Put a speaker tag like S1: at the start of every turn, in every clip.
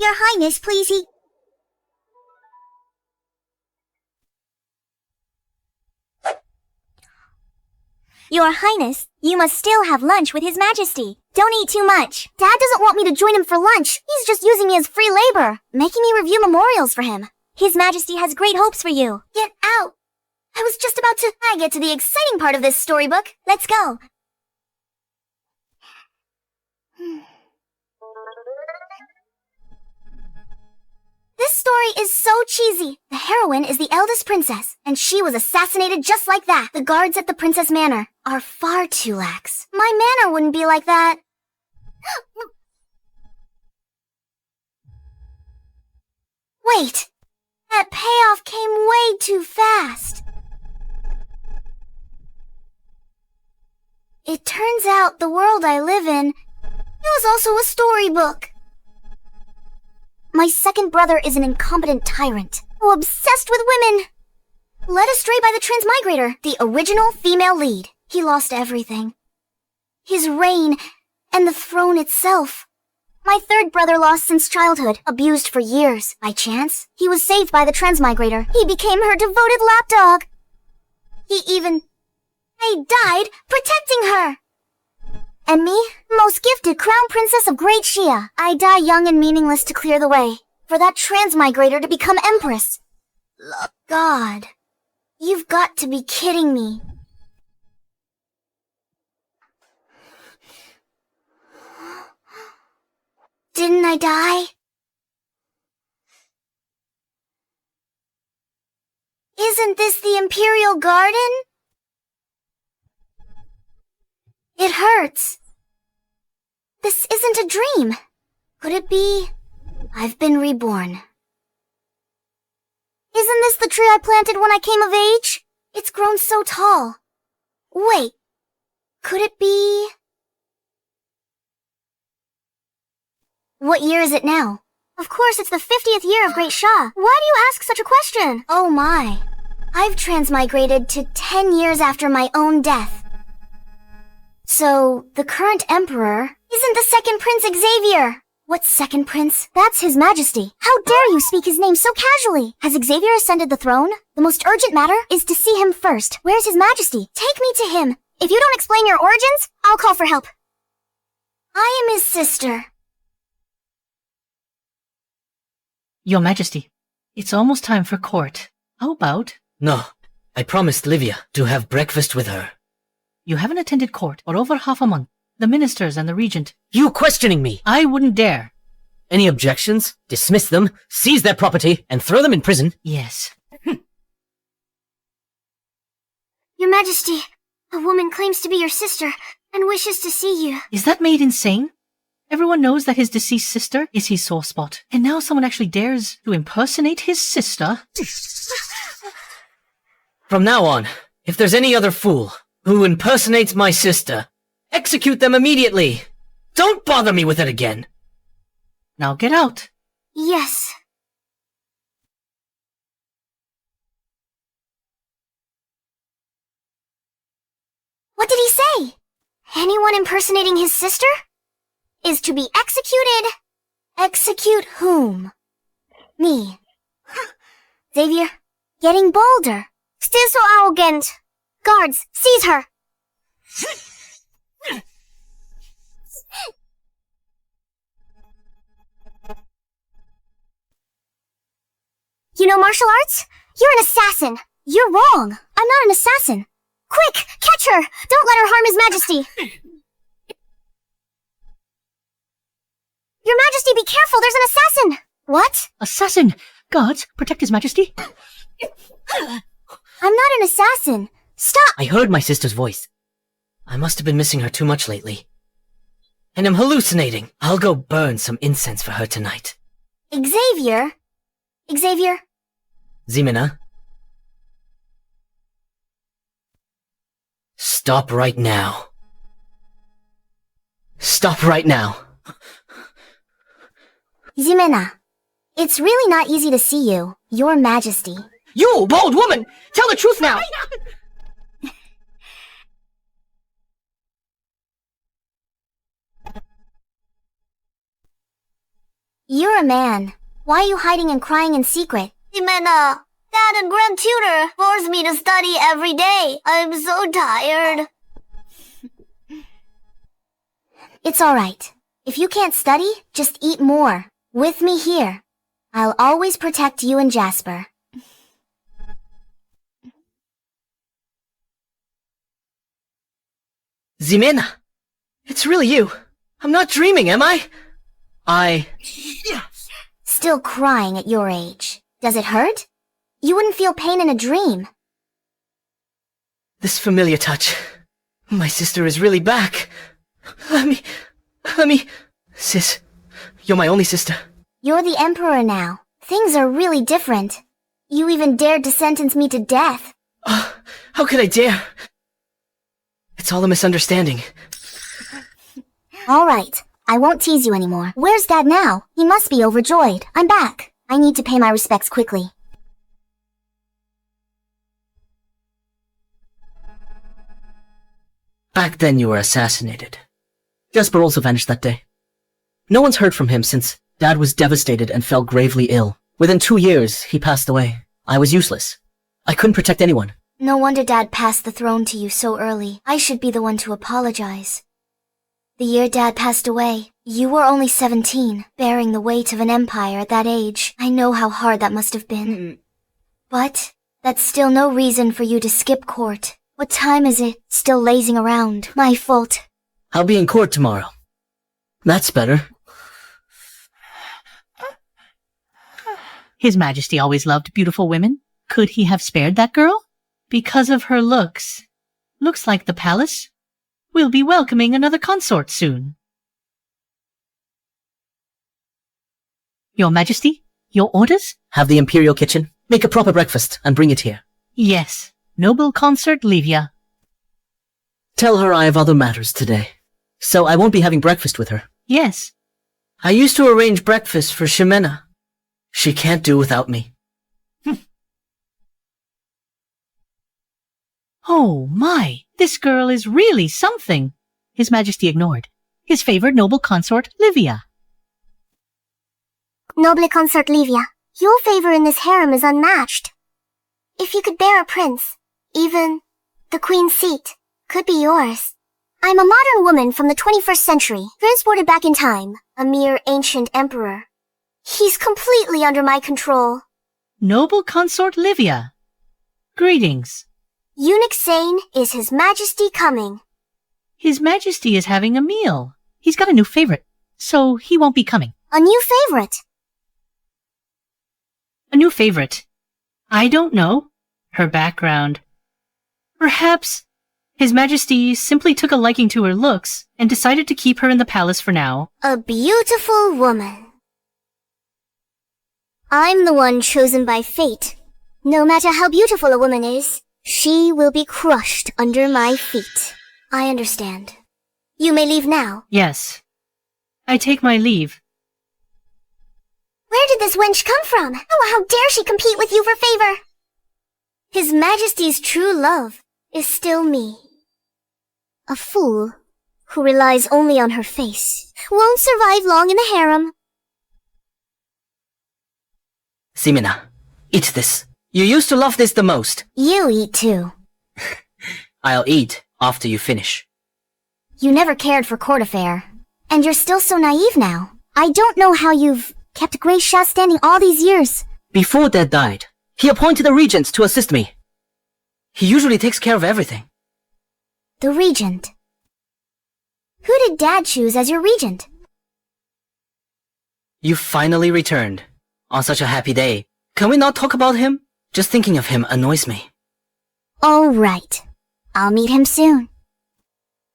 S1: Your Highness, please Your Highness, you must still have lunch with His Majesty. Don't eat too much. Dad doesn't want me to join him for lunch. He's just using me as free labor, making me review memorials for him. His Majesty has great hopes for you. Get out! I was just about to... I get to the exciting part of this storybook. Let's go. This story is so cheesy. The heroine is the eldest princess, and she was assassinated just like that. The guards at the princess manor are far too lax. My manor wouldn't be like that. Wait, that payoff came way too fast. It turns out the world I live in, it was also a storybook. My second brother is an incompetent tyrant, obsessed with women. Led astray by the Transmigrator, the original female lead. He lost everything. His reign, and the throne itself. My third brother lost since childhood, abused for years. By chance, he was saved by the Transmigrator. He became her devoted lapdog. I died protecting her. And me, most gifted crown princess of Great Shia. I die young and meaningless to clear the way, for that Transmigrator to become empress. God, you've got to be kidding me. Didn't I die? Isn't this the Imperial Garden? It hurts. This isn't a dream. Could it be? I've been reborn. Isn't this the tree I planted when I came of age? It's grown so tall. Wait, could it be? What year is it now? Of course, it's the 50th year of Great Shah. Why do you ask such a question? Oh my. I've transmigrated to 10 years after my own death. So, the current emperor isn't the second Prince Xavier. What second prince? That's His Majesty. How dare you speak his name so casually? Has Xavier ascended the throne? The most urgent matter is to see him first. Where's His Majesty? Take me to him. If you don't explain your origins, I'll call for help. I am his sister.
S2: Your Majesty, it's almost time for court. How about...
S3: No, I promised Livia to have breakfast with her.
S2: You haven't attended court for over half a month. The ministers and the regent...
S3: You questioning me?
S2: I wouldn't dare.
S3: Any objections? Dismiss them, seize their property, and throw them in prison?
S2: Yes.
S1: Your Majesty, a woman claims to be your sister and wishes to see you.
S2: Is that maid insane? Everyone knows that his deceased sister is his sore spot. And now someone actually dares to impersonate his sister?
S3: From now on, if there's any other fool who impersonates my sister, execute them immediately! Don't bother me with it again!
S2: Now get out.
S1: Yes. What did he say? Anyone impersonating his sister is to be executed. Execute whom? Me. Xavier, getting bolder. Still so arrogant. Guards, seize her! You know martial arts? You're an assassin. You're wrong. I'm not an assassin. Quick, catch her! Don't let her harm His Majesty! Your Majesty, be careful! There's an assassin! What?
S2: Assassin! Guards, protect His Majesty!
S1: I'm not an assassin. Stop!
S3: I heard my sister's voice. I must have been missing her too much lately. And I'm hallucinating. I'll go burn some incense for her tonight.
S1: Xavier? Xavier?
S3: Ximena? Stop right now. Stop right now.
S1: Ximena, it's really not easy to see you, Your Majesty.
S3: You, bold woman! Tell the truth now!
S1: You're a man. Why are you hiding and crying in secret? Jimena, Dad and Grand Tutor force me to study every day. I'm so tired. It's alright. If you can't study, just eat more. With me here. I'll always protect you and Jasper.
S3: Ximena! It's really you! I'm not dreaming, am I?
S1: Still crying at your age. Does it hurt? You wouldn't feel pain in a dream.
S3: This familiar touch. My sister is really back. Let me... Sis, you're my only sister.
S1: You're the Emperor now. Things are really different. You even dared to sentence me to death.
S3: How could I dare? It's all a misunderstanding.
S1: Alright, I won't tease you anymore. Where's Dad now? He must be overjoyed. I'm back. I need to pay my respects quickly.
S3: Back then you were assassinated. Jasper also vanished that day. No one's heard from him since Dad was devastated and fell gravely ill. Within 2 years, he passed away. I was useless. I couldn't protect anyone.
S1: No wonder Dad passed the throne to you so early. I should be the one to apologize. The year Dad passed away, you were only 17, bearing the weight of an empire at that age. I know how hard that must have been. But that's still no reason for you to skip court. What time is it? Still lazing around. My fault.
S3: I'll be in court tomorrow. That's better.
S2: His Majesty always loved beautiful women. Could he have spared that girl? Because of her looks. Looks like the palace will be welcoming another consort soon. Your Majesty, your orders?
S3: Have the Imperial kitchen. Make a proper breakfast and bring it here.
S2: Yes, noble consort Livia.
S3: Tell her I have other matters today, so I won't be having breakfast with her.
S2: Yes.
S3: I used to arrange breakfast for Ximena. She can't do without me.
S2: Oh my, this girl is really something. His Majesty ignored his favored noble consort Livia.
S1: Noble consort Livia, your favor in this harem is unmatched. If you could bear a prince, even the queen's seat could be yours. I'm a modern woman from the 21st century, transported back in time, a mere ancient emperor. He's completely under my control.
S2: Noble consort Livia. Greetings.
S1: Eunuch Sane, is His Majesty coming?
S2: His Majesty is having a meal. He's got a new favorite, so he won't be coming.
S1: A new favorite?
S2: A new favorite. I don't know. Her background. Perhaps His Majesty simply took a liking to her looks and decided to keep her in the palace for now.
S1: A beautiful woman. I'm the one chosen by fate. No matter how beautiful a woman is, she will be crushed under my feet. I understand. You may leave now.
S2: Yes. I take my leave.
S1: Where did this wench come from? Oh, how dare she compete with you for favor? His Majesty's true love is still me. A fool who relies only on her face won't survive long in the harem.
S3: Ximena, eat this. You used to love this the most.
S1: You eat too.
S3: I'll eat after you finish.
S1: You never cared for court affair. And you're still so naive now. I don't know how you've kept Grey Sha standing all these years.
S3: Before Dad died, he appointed a regent to assist me. He usually takes care of everything.
S1: The regent. Who did Dad choose as your regent?
S3: You finally returned. On such a happy day. Can we not talk about him? Just thinking of him annoys me.
S1: All right. I'll meet him soon.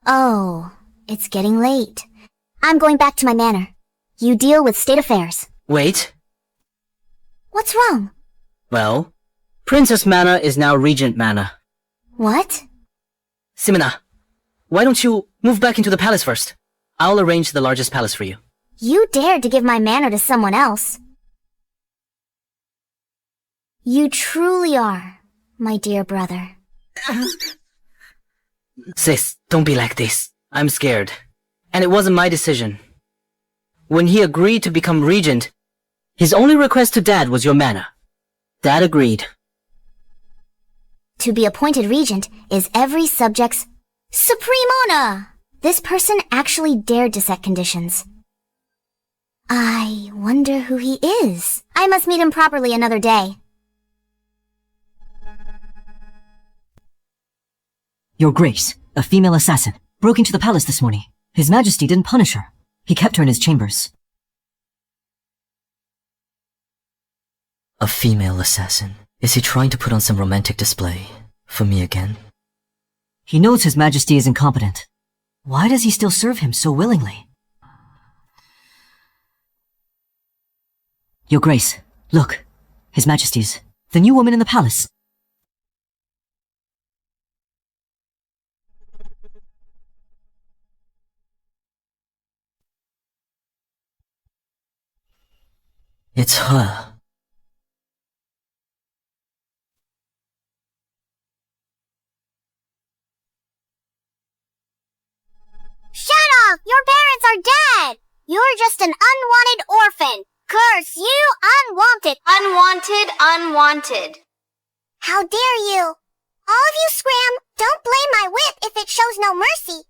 S1: Oh, it's getting late. I'm going back to my manor. You deal with state affairs.
S3: Wait.
S1: What's wrong?
S3: Well, Princess Manor is now Regent Manor.
S1: What?
S3: Ximena, why don't you move back into the palace first? I'll arrange the largest palace for you.
S1: You dared to give my manor to someone else. You truly are, my dear brother.
S3: Sis, don't be like this. I'm scared. And it wasn't my decision. When he agreed to become regent, his only request to Dad was your mana. Dad agreed.
S1: To be appointed regent is every subject's supreme honor. This person actually dared to set conditions. I wonder who he is. I must meet him properly another day.
S4: Your Grace, a female assassin, broke into the palace this morning. His Majesty didn't punish her. He kept her in his chambers.
S3: A female assassin? Is he trying to put on some romantic display for me again?
S4: He knows His Majesty is incompetent. Why does he still serve him so willingly? Your Grace, look. His Majesty's, the new woman in the palace.
S3: It's her.
S1: Shut up! Your parents are dead! You're just an unwanted orphan. Curse you, unwanted. Unwanted. How dare you! All of you scram! Don't blame my whip if it shows no mercy.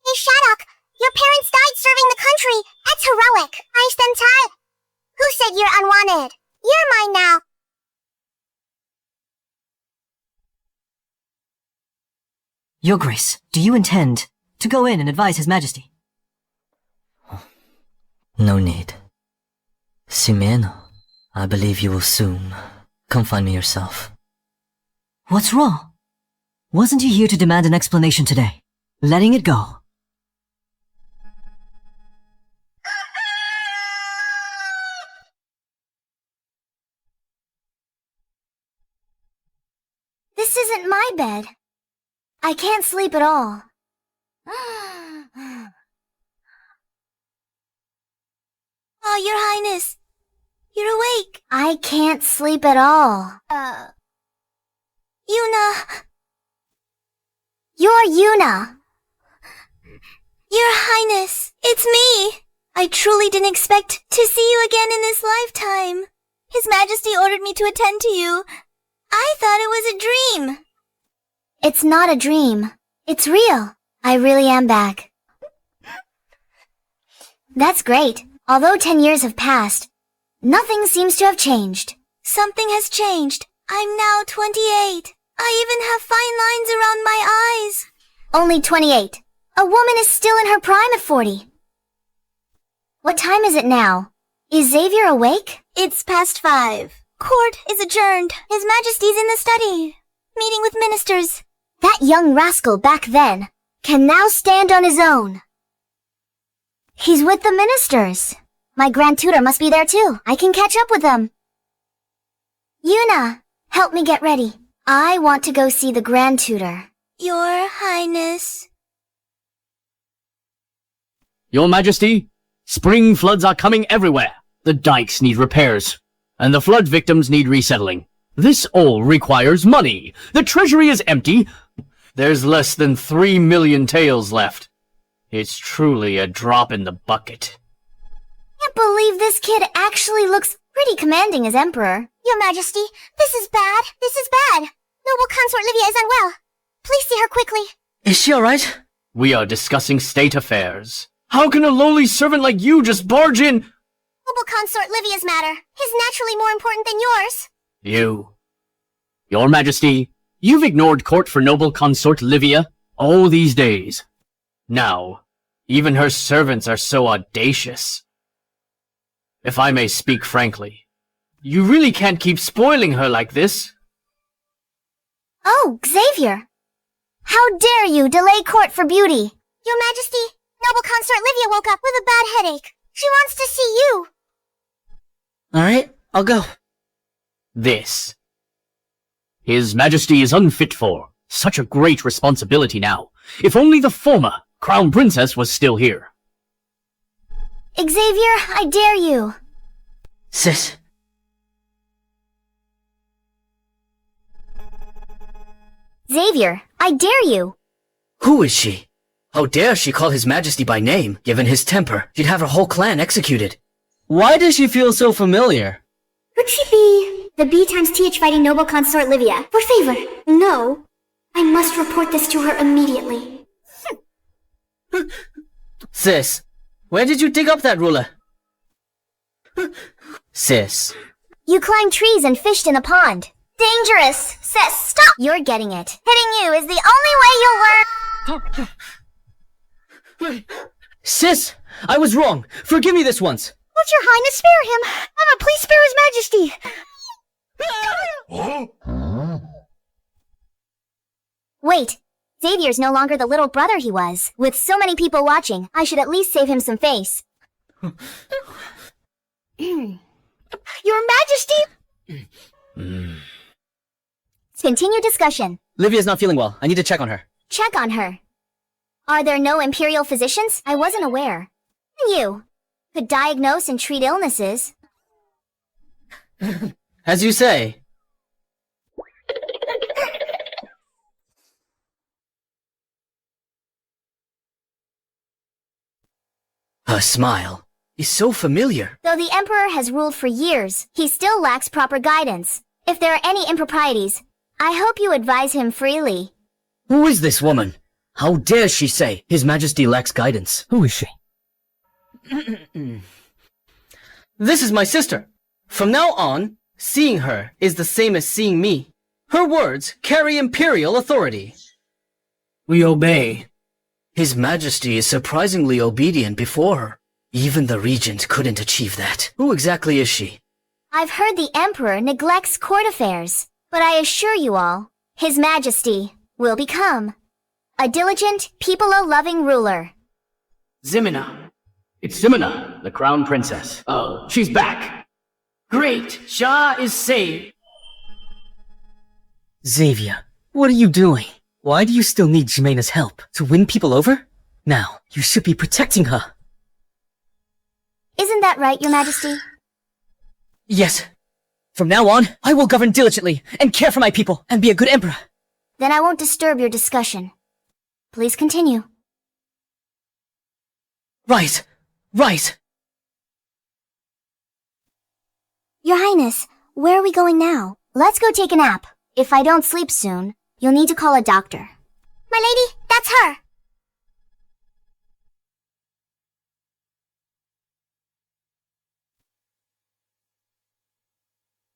S1: Hey, Shattuck, your parents died serving the country. That's heroic. I stand tired. Who said you're unwanted? You're mine now.
S4: Your Grace, do you intend to go in and advise His Majesty?
S3: No need. Ximeno, I believe you will soon. Come find me yourself.
S4: What's wrong? Wasn't he here to demand an explanation today? Letting it go.
S1: This isn't my bed. I can't sleep at all. Oh, Your Highness. You're awake. I can't sleep at all. Yuna. You're Yuna. Your Highness, it's me. I truly didn't expect to see you again in this lifetime. His Majesty ordered me to attend to you. I thought it was a dream. It's not a dream. It's real. I really am back. That's great. Although 10 years have passed, nothing seems to have changed. Something has changed. I'm now 28. I even have fine lines around my eyes. Only 28. A woman is still in her prime at 40. What time is it now? Is Xavier awake? It's past 5. Court is adjourned. His Majesty's in the study, meeting with ministers. That young rascal back then can now stand on his own. He's with the ministers. My grand tutor must be there too. I can catch up with them. Yuna, help me get ready. I want to go see the grand tutor. Your Highness.
S5: Your Majesty, spring floods are coming everywhere. The dikes need repairs, and the flood victims need resettling. This all requires money. The treasury is empty. There's less than 3 million taels left. It's truly a drop in the bucket.
S1: Can't believe this kid actually looks pretty commanding as Emperor. Your Majesty, this is bad. This is bad. Noble Consort Livia is unwell. Please see her quickly.
S3: Is she alright?
S5: We are discussing state affairs. How can a lowly servant like you just barge in?
S1: Noble Consort Livia's matter is naturally more important than yours.
S5: Your Majesty, you've ignored court for noble consort Livia all these days. Now, even her servants are so audacious. If I may speak frankly, you really can't keep spoiling her like this.
S1: Oh, Xavier! How dare you delay court for beauty? Your Majesty, Noble Consort Livia woke up with a bad headache. She wants to see you.
S3: Alright, I'll go.
S5: This. His Majesty is unfit for such a great responsibility now. If only the former Crown Princess was still here.
S1: Xavier, I dare you.
S3: Sis.
S1: Xavier, I dare you.
S3: Who is she? How dare she call His Majesty by name? Given his temper, she'd have her whole clan executed. Why does she feel so familiar?
S1: Could she be the B times TH fighting noble consort Livia? For favor. No. I must report this to her immediately.
S3: Sis, where did you dig up that ruler? Sis.
S1: You climbed trees and fished in a pond. Dangerous! Sis, stop! You're getting it. Hitting you is the only way you'll learn.
S3: Sis, I was wrong. Forgive me this once.
S1: Would your highness spare him? Emma, please spare his majesty. Wait. Xavier's no longer the little brother he was. With so many people watching, I should at least save him some face. Your majesty! Continue discussion.
S3: Livia's not feeling well. I need to check on her.
S1: Check on her. Are there no imperial physicians? I wasn't aware. You could diagnose and treat illnesses.
S3: As you say. Her smile is so familiar.
S1: Though the Emperor has ruled for years, he still lacks proper guidance. If there are any improprieties, I hope you advise him freely.
S3: Who is this woman? How dare she say His Majesty lacks guidance?
S4: Who is she?
S3: This is my sister. From now on, seeing her is the same as seeing me. Her words carry imperial authority.
S5: We obey.
S3: His Majesty is surprisingly obedient before her. Even the regent couldn't achieve that. Who exactly is she?
S1: I've heard the Emperor neglects court affairs, but I assure you all, His Majesty will become a diligent, people-loving ruler.
S5: Ximena. It's Ximena, the crown princess. Oh, she's back. Great, Shah is saved.
S3: Xavier, what are you doing? Why do you still need Jimena's help? To win people over? Now, you should be protecting her.
S1: Isn't that right, Your Majesty?
S3: Yes. From now on, I will govern diligently and care for my people and be a good emperor.
S1: Then I won't disturb your discussion. Please continue.
S3: Right. Right.
S1: Your Highness, where are we going now? Let's go take a nap. If I don't sleep soon, you'll need to call a doctor. My lady, that's her!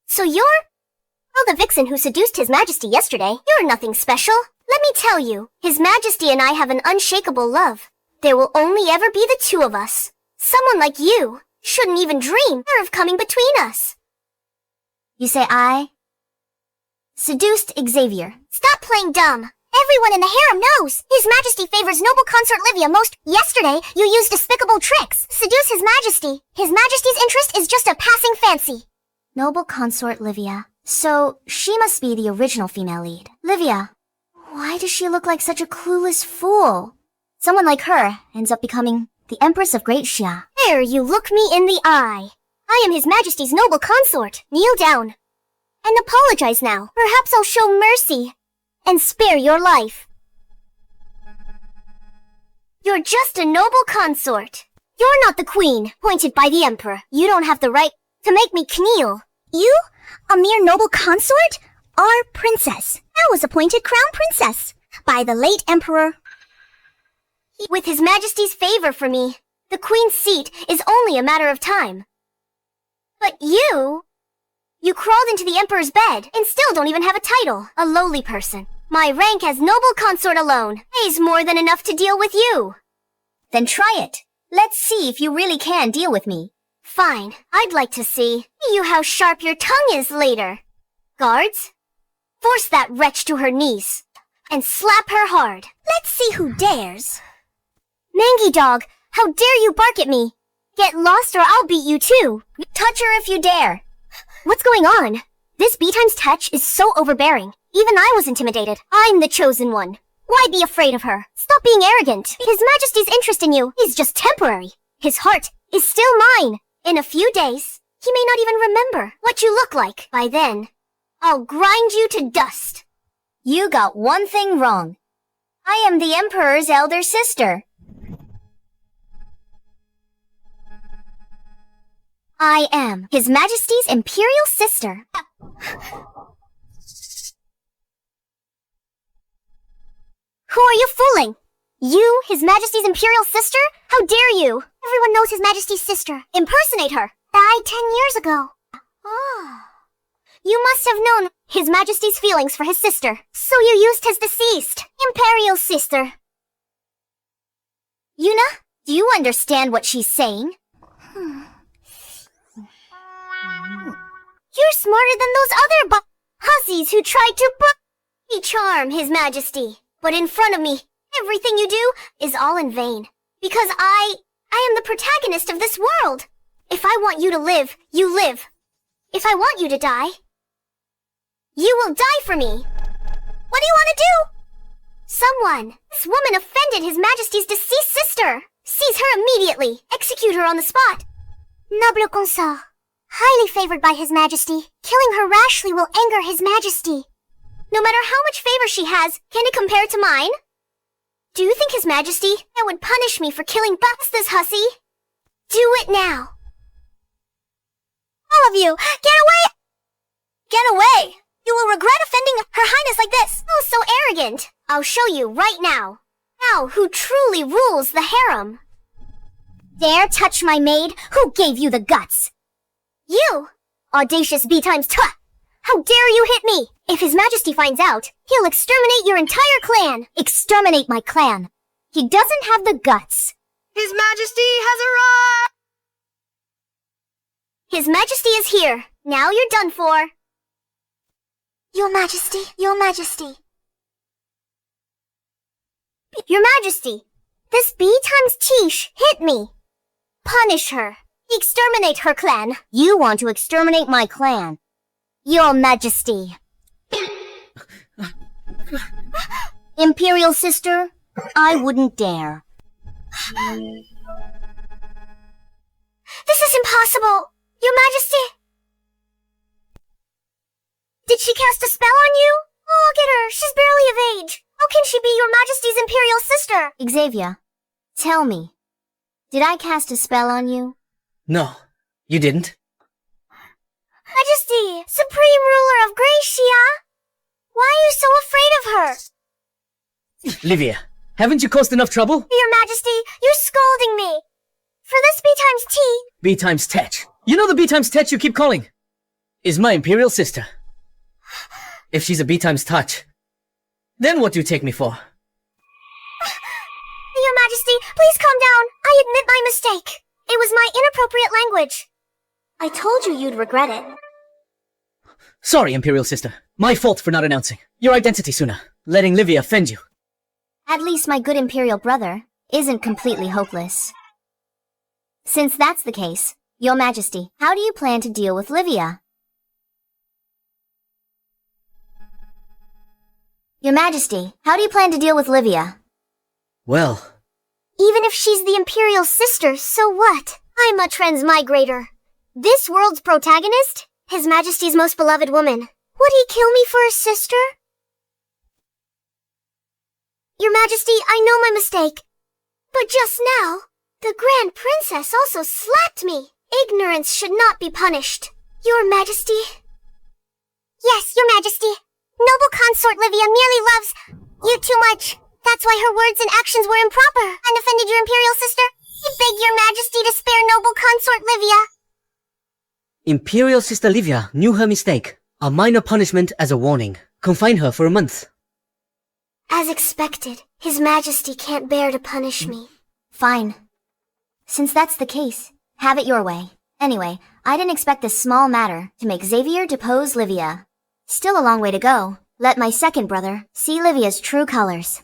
S1: So you're... Oh, the vixen who seduced His Majesty yesterday. You're nothing special. Let me tell you, His Majesty and I have an unshakable love. There will only ever be the two of us. Someone like you shouldn't even dream of coming between us. You say I seduced Xavier. Stop playing dumb. Everyone in the harem knows. His Majesty favors noble consort Livia most. Yesterday, you used despicable tricks. Seduce His Majesty. His Majesty's interest is just a passing fancy. Noble consort Livia. So, she must be the original female lead. Livia, why does she look like such a clueless fool? Someone like her ends up becoming the Empress of Great Xia. There, you look me in the eye. I am His Majesty's noble consort. Kneel down. And apologize now. Perhaps I'll show mercy and spare your life. You're just a noble consort. You're not the queen, appointed by the Emperor. You don't have the right to make me kneel. You? A mere noble consort? Our princess. I was appointed crown princess by the late Emperor. With His Majesty's favor for me, the queen's seat is only a matter of time. But you crawled into the Emperor's bed and still don't even have a title. A lowly person. My rank as noble consort alone is more than enough to deal with you. Then try it. Let's see if you really can deal with me. Fine. I'd like to see you how sharp your tongue is later. Guards, force that wretch to her knees and slap her hard. Let's see who dares. Mangy dog, how dare you bark at me? Get lost or I'll beat you too. Touch her if you dare. What's going on? This B-Times touch is so overbearing. Even I was intimidated. I'm the chosen one. Why be afraid of her? Stop being arrogant. His Majesty's interest in you is just temporary. His heart is still mine. In a few days, he may not even remember what you look like. By then, I'll grind you to dust. You got one thing wrong. I am the Emperor's elder sister. I am His Majesty's Imperial sister. Who are you fooling? You, His Majesty's Imperial sister? How dare you? Everyone knows His Majesty's sister. Impersonate her. Died 10 years ago. Oh. You must have known His Majesty's feelings for his sister, so you used his deceased Imperial sister. Yuna, do you understand what she's saying? You're smarter than those other hussies who tried to charm His Majesty. But in front of me, everything you do is all in vain. Because I am the protagonist of this world. If I want you to live, you live. If I want you to die, you will die for me. What do you want to do? This woman offended His Majesty's deceased sister. Seize her immediately. Execute her on the spot. Noble consort. Highly favored by His Majesty. Killing her rashly will anger His Majesty. No matter how much favor she has, can it compare to mine? Do you think His Majesty would punish me for killing this hussy? Do it now. All of you, get away! Get away! You will regret offending Her Highness like this. Oh, so arrogant. I'll show you right now. Now, who truly rules the harem? Dare touch my maid? Who gave you the guts? You! Audacious B times 2! How dare you hit me? If His Majesty finds out, he'll exterminate your entire clan. Exterminate my clan. He doesn't have the guts.
S6: His Majesty has arrived!
S1: His Majesty is here. Now you're done for. Your Majesty, Your Majesty. Your Majesty, this B times Tish hit me. Punish her. Exterminate her clan. You want to exterminate my clan. Your Majesty. Imperial sister, I wouldn't dare. This is impossible. Your Majesty. Did she cast a spell on you? Oh, look at her. She's barely of age. How can she be Your Majesty's Imperial sister? Xavier, tell me, did I cast a spell on you?
S3: No, you didn't.
S1: Majesty, Supreme Ruler of Gracia, why are you so afraid of her?
S3: Livia, haven't you caused enough trouble?
S1: Your Majesty, you're scolding me. For this B times T.
S3: B times Tetch. You know the B times Tetch you keep calling is my Imperial sister. If she's a B times Touch, then what do you take me for?
S1: Your Majesty, please calm down. I admit my mistake. It was my inappropriate language. I told you you'd regret it.
S3: Sorry, Imperial sister. My fault for not announcing your identity sooner, letting Livia offend you.
S1: At least my good Imperial brother isn't completely hopeless. Since that's the case, Your Majesty, how do you plan to deal with Livia? Your Majesty, how do you plan to deal with Livia?
S3: Well...
S1: Even if she's the Imperial sister, so what? I'm a transmigrator. This world's protagonist? His Majesty's most beloved woman. Would he kill me for a sister? Your Majesty, I know my mistake. But just now, the Grand Princess also slapped me. Ignorance should not be punished. Your Majesty. Yes, Your Majesty. Noble consort Livia merely loves you too much. That's why her words and actions were improper and offended your Imperial sister. I beg Your Majesty to spare noble consort Livia.
S3: Imperial sister Livia knew her mistake. A minor punishment as a warning. Confine her for a month.
S1: As expected, His Majesty can't bear to punish me. Fine. Since that's the case, have it your way. Anyway, I didn't expect this small matter to make Xavier depose Livia. Still a long way to go. Let my second brother see Livia's true colors.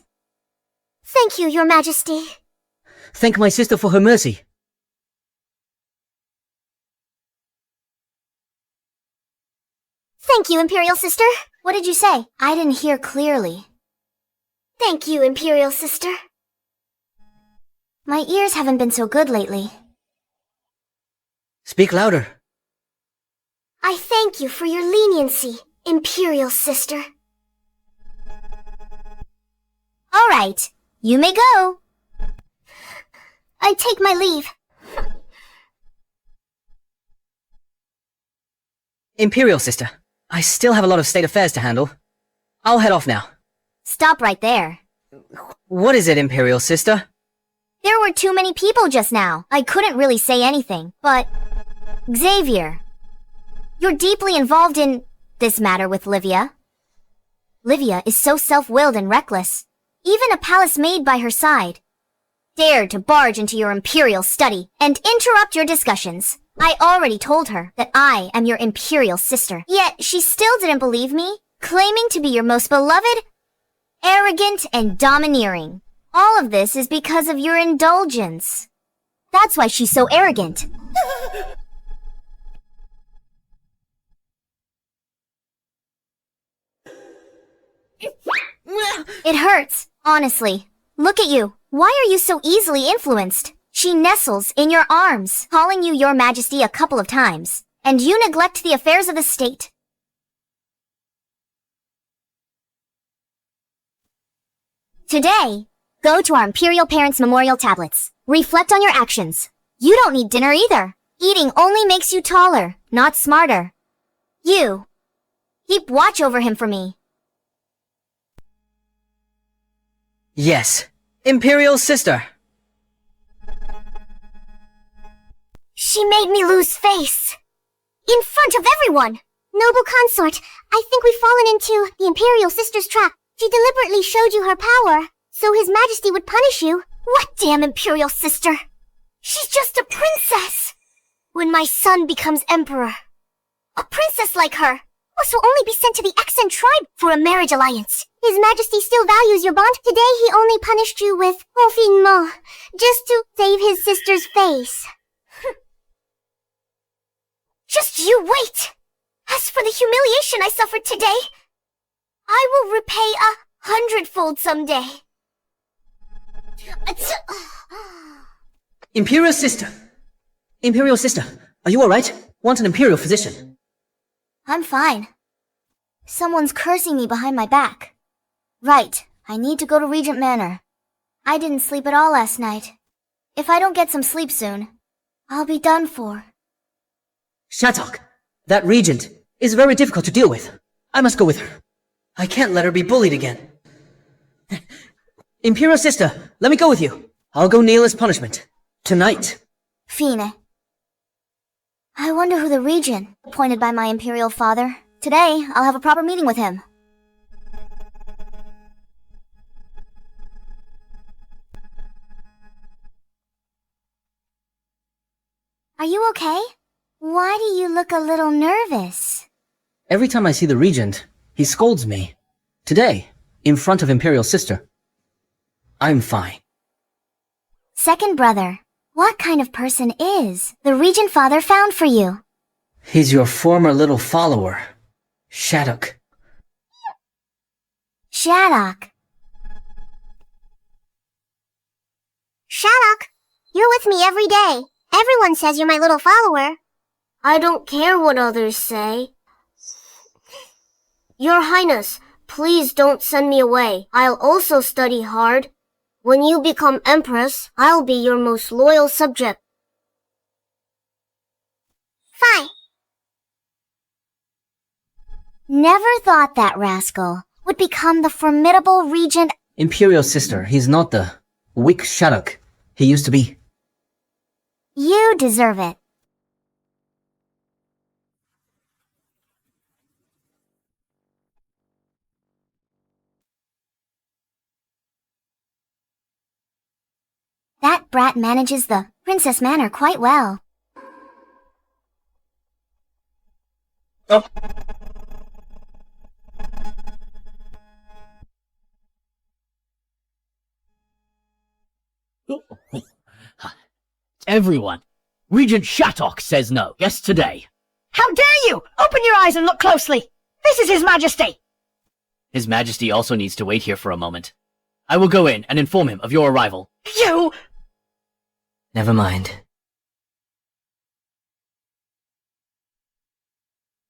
S1: Thank you, Your Majesty.
S3: Thank my sister for her mercy.
S1: Thank you, Imperial sister. What did you say? I didn't hear clearly. Thank you, Imperial sister. My ears haven't been so good lately.
S3: Speak louder.
S1: I thank you for your leniency, Imperial sister. Alright, you may go. I take my leave.
S3: Imperial Sister, I still have a lot of state affairs to handle. I'll head off now.
S1: Stop right there.
S3: What is it, Imperial Sister?
S1: There were too many people just now. I couldn't really say anything, but... Xavier, you're deeply involved in this matter with Livia. Livia is so self-willed and reckless. Even a palace maid by her side dared to barge into your imperial study and interrupt your discussions. I already told her that I am your imperial sister, yet she still didn't believe me, claiming to be your most beloved, arrogant, and domineering. All of this is because of your indulgence. That's why she's so arrogant. It hurts, honestly. Look at you. Why are you so easily influenced? She nestles in your arms, calling you Your Majesty a couple of times, and you neglect the affairs of the state. Today, go to our Imperial Parents' memorial tablets. Reflect on your actions. You don't need dinner either. Eating only makes you taller, not smarter. You. Keep watch over him for me.
S3: Yes, Imperial Sister.
S1: She made me lose face. In front of everyone. Noble consort, I think we've fallen into the Imperial Sister's trap. She deliberately showed you her power, so His Majesty would punish you. What damn Imperial Sister? She's just a princess. When my son becomes emperor, a princess like her will only be sent to the Exen tribe for a marriage alliance. His Majesty still values your bond. Today he only punished you with confinement, just to save his sister's face. Just you wait! As for the humiliation I suffered today, I will repay 100-fold someday.
S3: Imperial Sister! Imperial Sister, are you alright? Want an Imperial physician?
S1: I'm fine. Someone's cursing me behind my back. Right, I need to go to Regent Manor. I didn't sleep at all last night. If I don't get some sleep soon, I'll be done for.
S3: Shattuck, that regent is very difficult to deal with. I must go with her. I can't let her be bullied again. Imperial Sister, let me go with you. I'll go kneel as punishment. Tonight.
S1: Fine. I wonder who the regent appointed by my imperial father. Today, I'll have a proper meeting with him. Are you okay? Why do you look a little nervous?
S3: Every time I see the regent, he scolds me. Today, in front of Imperial Sister. I'm fine.
S1: Second brother, what kind of person is the regent father found for you?
S3: He's your former little follower, Shattuck.
S1: Shattuck. Shattuck, you're with me every day. Everyone says you're my little follower. I don't care what others say. Your Highness, please don't send me away. I'll also study hard. When you become Empress, I'll be your most loyal subject. Fine. Never thought that rascal would become the formidable regent.
S3: Imperial Sister, he's not the weak Shattuck he used to be.
S1: You deserve it. That brat manages the Princess Manor quite well.
S3: Oh.
S5: Everyone. Regent Shattuck says no. Yes, today.
S6: How dare you! Open your eyes and look closely! This is His Majesty!
S5: His Majesty also needs to wait here for a moment. I will go in and inform him of your arrival.
S6: You!
S3: Never mind.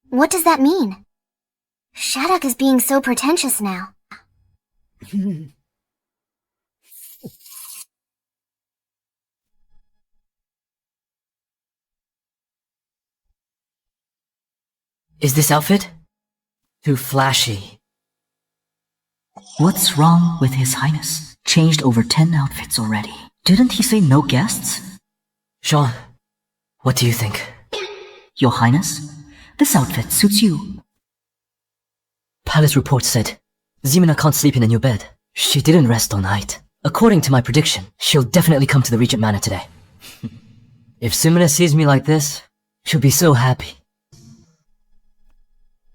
S1: What does that mean? Shattuck is being so pretentious now.
S3: Is this outfit too flashy?
S4: What's wrong with His Highness? Changed over 10 outfits already. Didn't he say no guests?
S3: Sean, what do you think?
S4: Your Highness, this outfit suits you.
S3: Palace report said Ximena can't sleep in a new bed. She didn't rest all night. According to my prediction, she'll definitely come to the Regent Manor today. If Ximena sees me like this, she'll be so happy.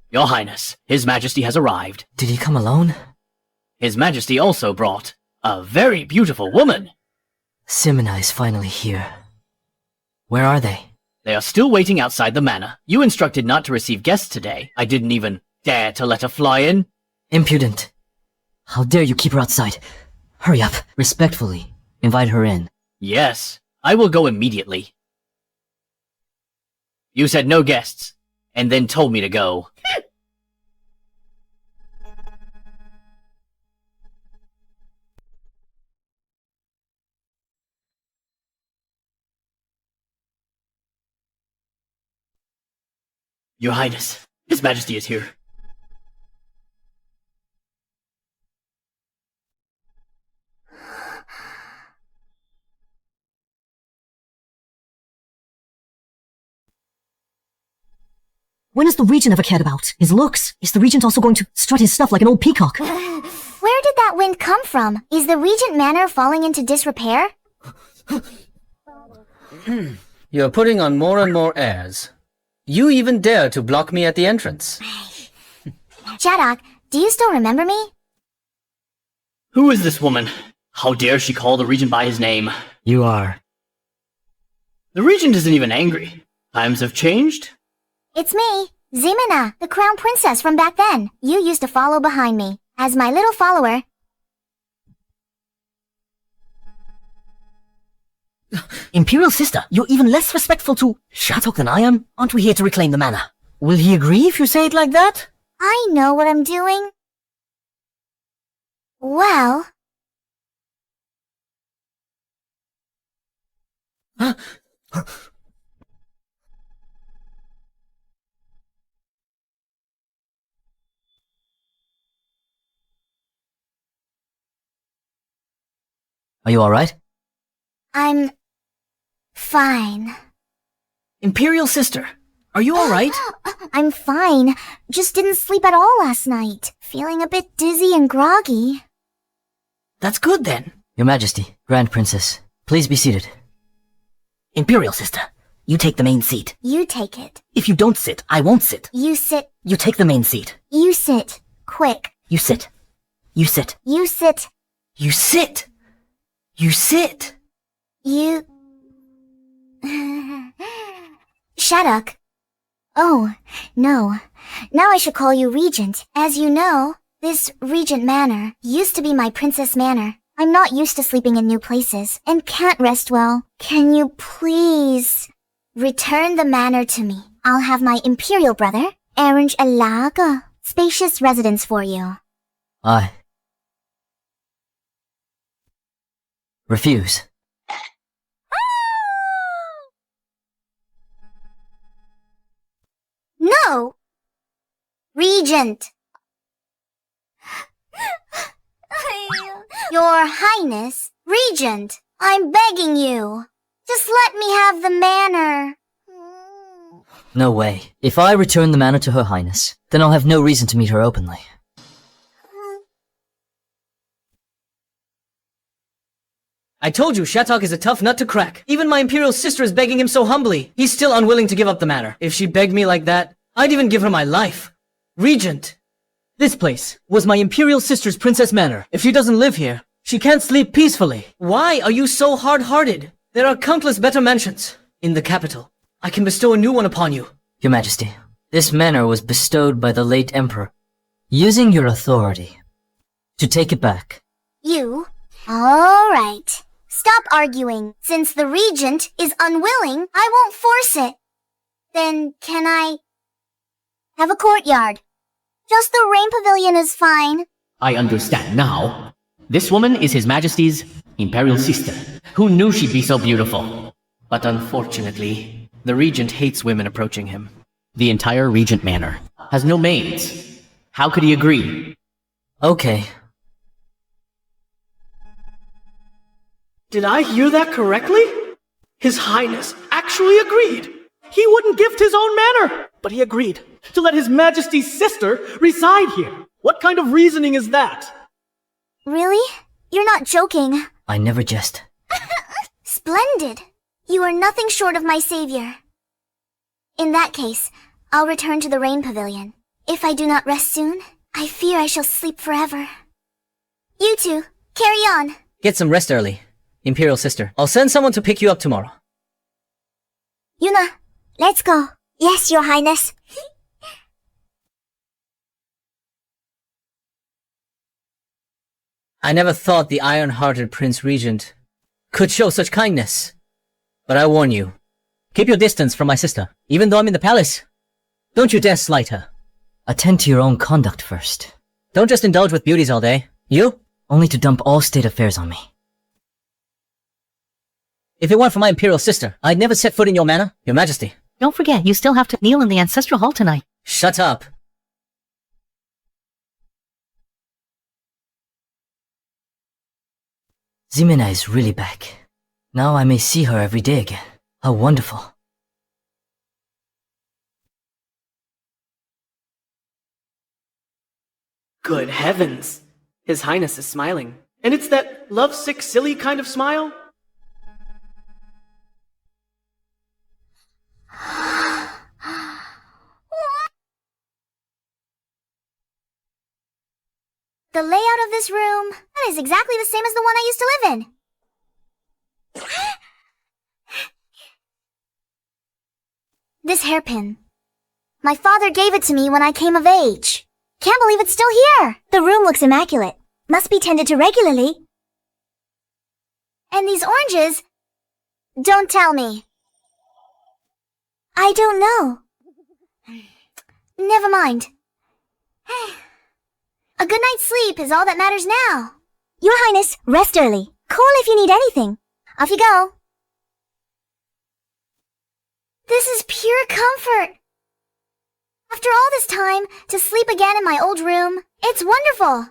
S5: Your Highness, His Majesty has arrived.
S3: Did he come alone?
S5: His Majesty also brought a very beautiful woman.
S3: Ximena is finally here. Where are they?
S5: They are still waiting outside the manor. You instructed not to receive guests today. I didn't even dare to let her fly in.
S3: Impudent. How dare you keep her outside? Hurry up. Respectfully, invite her in.
S5: Yes, I will go immediately. You said no guests, and then told me to go. Your Highness, His Majesty is here.
S4: When has the Regent ever cared about his looks? Is the Regent also going to strut his stuff like an old peacock?
S1: Where did that wind come from? Is the Regent Manor falling into disrepair?
S7: You're putting on more and more airs. You even dare to block me at the entrance.
S1: Shadok, do you still remember me?
S5: Who is this woman? How dare she call the Regent by his name?
S3: You are.
S5: The Regent isn't even angry. Times have changed.
S1: It's me, Ximena, the Crown Princess from back then. You used to follow behind me. As my little follower...
S3: Imperial sister, you're even less respectful to Shattuck than I am. Aren't we here to reclaim the manor? Will he agree if you say it like that?
S1: I know what I'm doing. Well...
S3: Are you alright?
S1: I'm... fine.
S3: Imperial sister, are you alright?
S1: I'm fine. Just didn't sleep at all last night. Feeling a bit dizzy and groggy.
S3: That's good then. Your Majesty, Grand Princess, please be seated. Imperial sister, you take the main seat.
S1: You take it.
S3: If you don't sit, I won't sit.
S1: You sit.
S3: You take the main seat.
S1: You sit. Quick.
S3: You sit. You sit.
S1: You sit.
S3: You sit. You sit.
S1: You... Shattuck. Oh, no. Now I should call you Regent. As you know, this Regent Manor used to be my Princess Manor. I'm not used to sleeping in new places and can't rest well. Can you please return the manor to me? I'll have my Imperial brother arrange a laga, spacious residence for you.
S3: I refuse.
S1: No! Regent! Your Highness, Regent, I'm begging you. Just let me have the manor.
S3: No way. If I return the manor to Her Highness, then I'll have no reason to meet her openly. I told you, Shattuck is a tough nut to crack. Even my Imperial sister is begging him so humbly. He's still unwilling to give up the manor. If she begged me like that, I'd even give her my life. Regent! This place was my Imperial sister's Princess Manor. If she doesn't live here, she can't sleep peacefully. Why are you so hard-hearted? There are countless better mansions in the capital. I can bestow a new one upon you. Your Majesty, this manor was bestowed by the late Emperor. Using your authority to take it back.
S1: You? All right. Stop arguing. Since the Regent is unwilling, I won't force it. Then can I have a courtyard? Just the Rain Pavilion is fine.
S5: I understand now. This woman is His Majesty's Imperial sister. Who knew she'd be so beautiful? But unfortunately, the Regent hates women approaching him. The entire Regent Manor has no maids. How could he agree?
S3: Okay.
S8: Did I hear that correctly? His Highness actually agreed. He wouldn't gift his own manor, but he agreed to let His Majesty's sister reside here. What kind of reasoning is that?
S1: Really? You're not joking.
S3: I never jest.
S1: Splendid. You are nothing short of my savior. In that case, I'll return to the Rain Pavilion. If I do not rest soon, I fear I shall sleep forever. You two, carry on.
S3: Get some rest early, Imperial Sister. I'll send someone to pick you up tomorrow.
S1: Yuna, let's go. Yes, Your Highness.
S3: I never thought the iron-hearted Prince Regent could show such kindness. But I warn you, keep your distance from my sister, even though I'm in the palace. Don't you dare slight her.
S4: Attend to your own conduct first.
S3: Don't just indulge with beauties all day. You?
S4: Only to dump all state affairs on me.
S3: If it weren't for my Imperial Sister, I'd never set foot in your manor, Your Majesty.
S2: Don't forget, you still have to kneel in the Ancestral Hall tonight.
S3: Shut up.
S4: Ximena is really back. Now I may see her every day again. How wonderful.
S8: Good heavens. His Highness is smiling. And it's that lovesick, silly kind of smile?
S1: The layout of this room, that is exactly the same as the one I used to live in. This hairpin. My father gave it to me when I came of age. Can't believe it's still here. The room looks immaculate. Must be tended to regularly. And these oranges? Don't tell me. I don't know. Never mind. A good night's sleep is all that matters now. Your Highness, rest early. Call if you need anything. Off you go. This is pure comfort. After all this time, to sleep again in my old room, it's wonderful.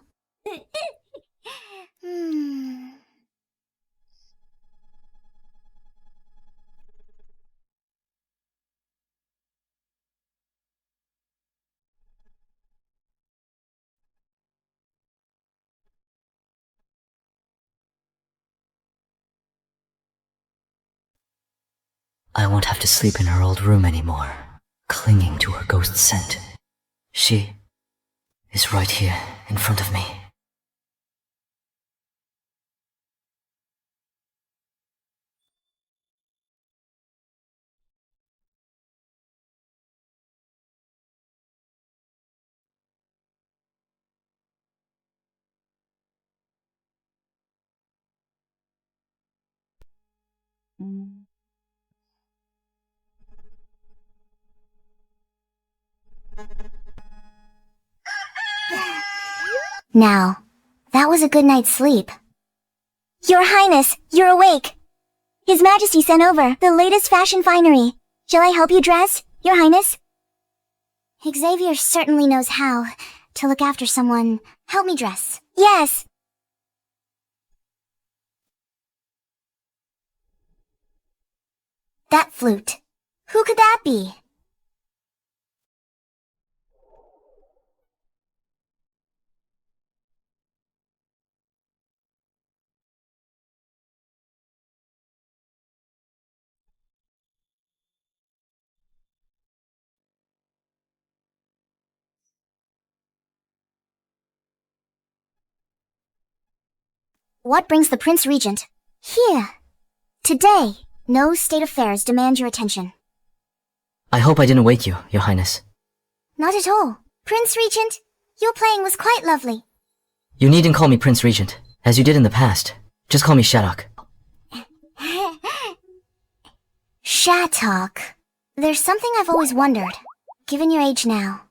S4: I won't have to sleep in her old room anymore, clinging to her ghost scent. She is right here in front of me.
S1: Now, that was a good night's sleep. Your Highness, you're awake. His Majesty sent over the latest fashion finery. Shall I help you dress, Your Highness? Xavier certainly knows how to look after someone. Help me dress. Yes. That flute. Who could that be? What brings the Prince Regent here? Today, no state affairs demand your attention.
S4: I hope I didn't wake you, Your Highness.
S1: Not at all. Prince Regent, your playing was quite lovely.
S4: You needn't call me Prince Regent, as you did in the past. Just call me Shattuck.
S1: Shattuck. There's something I've always wondered, given your age now.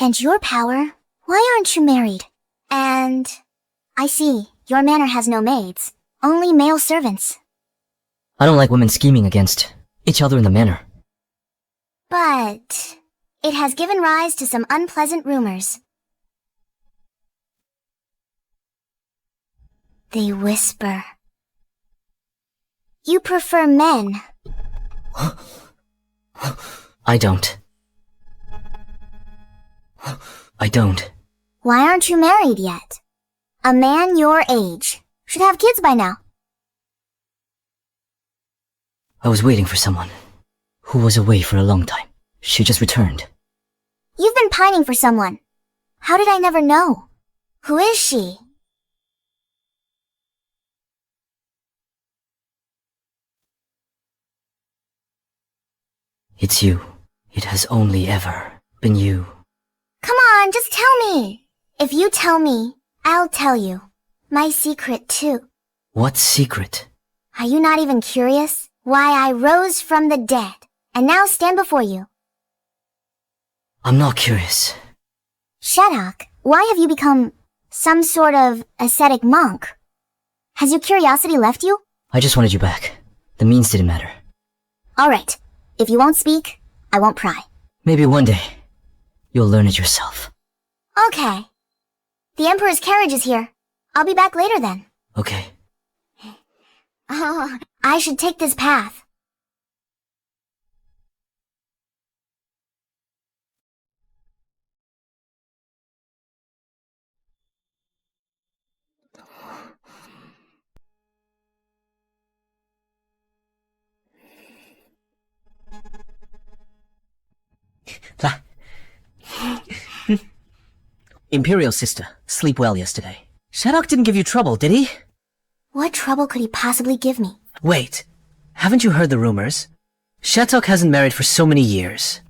S1: And your power, why aren't you married? And... I see, your manor has no maids, only male servants.
S4: I don't like women scheming against each other in the manor.
S1: But it has given rise to some unpleasant rumors. They whisper. You prefer men.
S4: I don't. I don't.
S1: Why aren't you married yet? A man your age should have kids by now.
S4: I was waiting for someone who was away for a long time. She just returned.
S1: You've been pining for someone. How did I never know? Who is she?
S4: It's you. It has only ever been you.
S1: Come on, just tell me. If you tell me, I'll tell you. My secret too.
S4: What secret?
S1: Are you not even curious? Why I rose from the dead and now stand before you.
S4: I'm not curious.
S1: Shadok, why have you become some sort of ascetic monk? Has your curiosity left you?
S4: I just wanted you back. The means didn't matter.
S1: Alright, if you won't speak, I won't pry.
S4: Maybe one day, you'll learn it yourself.
S1: Okay. The Emperor's carriage is here. I'll be back later then.
S4: Okay.
S1: Oh, I should take this path.
S3: Imperial sister, sleep well yesterday. Shadok didn't give you trouble, did he?
S1: What trouble could he possibly give me?
S3: Wait, haven't you heard the rumors? Shadok hasn't married for so many years.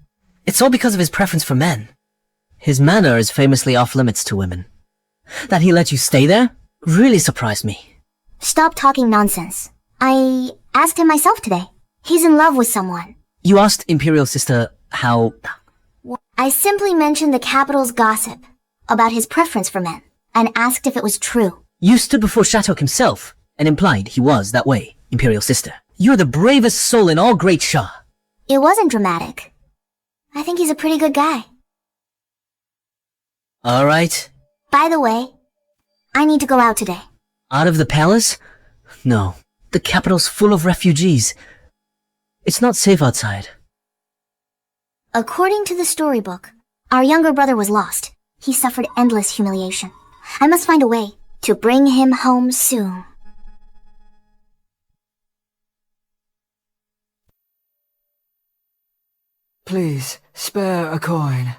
S3: It's all because of his preference for men. His manner is famously off limits to women. That he let you stay there really surprised me.
S1: Stop talking nonsense. I asked him myself today. He's in love with someone.
S3: You asked Imperial sister how...
S1: I simply mentioned the capital's gossip about his preference for men and asked if it was true.
S3: You stood before Shadok himself and implied he was that way, Imperial sister. You're the bravest soul in all Great Shah.
S1: It wasn't dramatic. I think he's a pretty good guy.
S3: Alright.
S1: By the way, I need to go out today.
S3: Out of the palace? No. The capital's full of refugees. It's not safe outside.
S1: According to the storybook, our younger brother was lost. He suffered endless humiliation. I must find a way to bring him home soon.
S9: Please, spare a coin.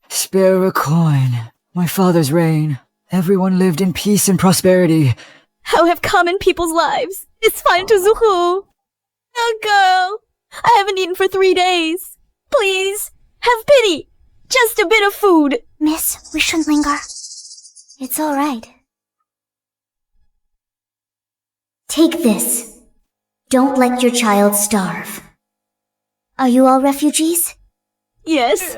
S9: Spare a coin. My father's reign. Everyone lived in peace and prosperity.
S10: How have common people's lives? It's fine to Zuhu. Oh, girl. I haven't eaten for 3 days. Please, have pity. Just a bit of food.
S1: Miss, we shouldn't linger. It's all right. Take this. Don't let your child starve. Are you all refugees?
S10: Yes.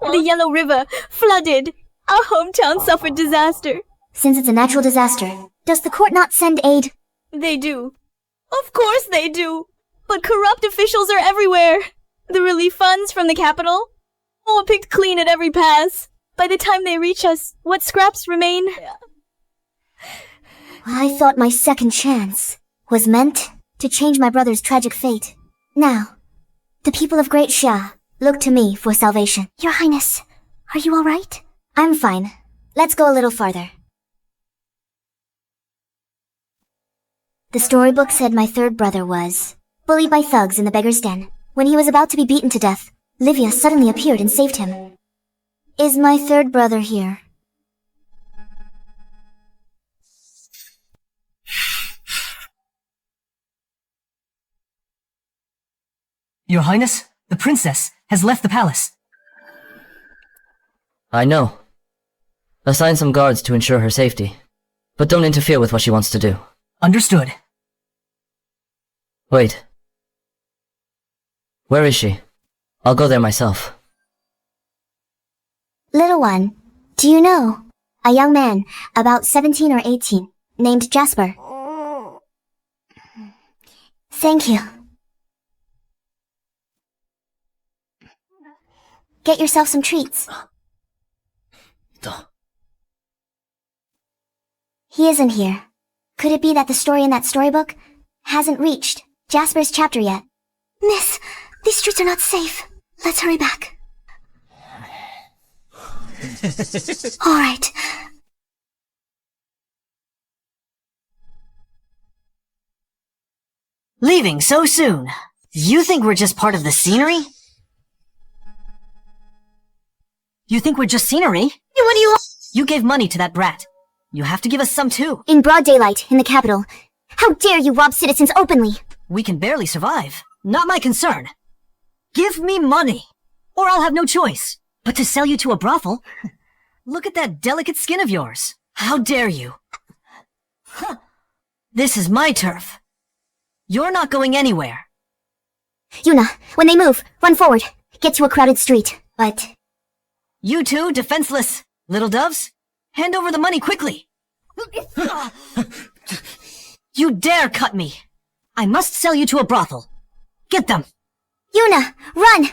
S10: The Yellow River flooded. Our hometown suffered disaster.
S1: Since it's a natural disaster, does the court not send aid?
S10: They do. Of course they do. But corrupt officials are everywhere. The relief funds from the capital, all picked clean at every pass. By the time they reach us, what scraps remain?
S1: I thought my second chance was meant to change my brother's tragic fate. Now, the people of Great Shah look to me for salvation. Your Highness, are you all right? I'm fine. Let's go a little farther. The storybook said my third brother was bullied by thugs in the beggar's den. When he was about to be beaten to death, Livia suddenly appeared and saved him. Is my third brother here?
S4: Your Highness, the princess has left the palace. I know. Assign some guards to ensure her safety. But don't interfere with what she wants to do. Understood. Wait. Where is she? I'll go there myself.
S1: Little one, do you know a young man, about 17 or 18, named Jasper? Thank you. Get yourself some treats. He isn't here. Could it be that the story in that storybook hasn't reached Jasper's chapter yet? Miss, these streets are not safe. Let's hurry back. Alright.
S11: Leaving so soon? You think we're just part of the scenery? You think we're just scenery?
S1: What do you want?
S11: You gave money to that brat. You have to give us some too.
S1: In broad daylight, in the capital. How dare you rob citizens openly?
S11: We can barely survive. Not my concern. Give me money, or I'll have no choice. But to sell you to a brothel? Look at that delicate skin of yours. How dare you? This is my turf. You're not going anywhere.
S1: Yuna, when they move, run forward. Get to a crowded street. But...
S11: You two, defenseless little doves, hand over the money quickly. You dare cut me. I must sell you to a brothel. Get them.
S1: Yuna, run!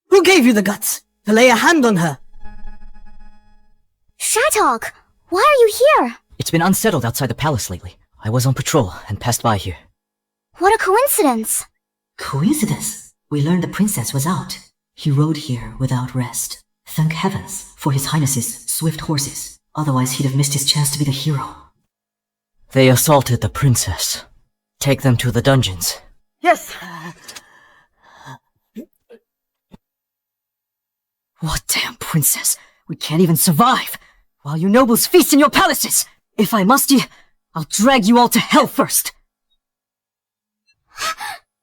S11: Who gave you the guts to lay a hand on her?
S1: Shatog, why are you here?
S4: It's been unsettled outside the palace lately. I was on patrol and passed by here.
S1: What a coincidence.
S4: Coincidence? We learned the princess was out. He rode here without rest. Thank heavens for His Highness's swift horses. Otherwise he'd have missed his chance to be the hero. They assaulted the princess. Take them to the dungeons.
S11: Yes.
S4: What damn princess? We can't even survive, while you nobles feast in your palaces! If I must, I'll drag you all to hell first!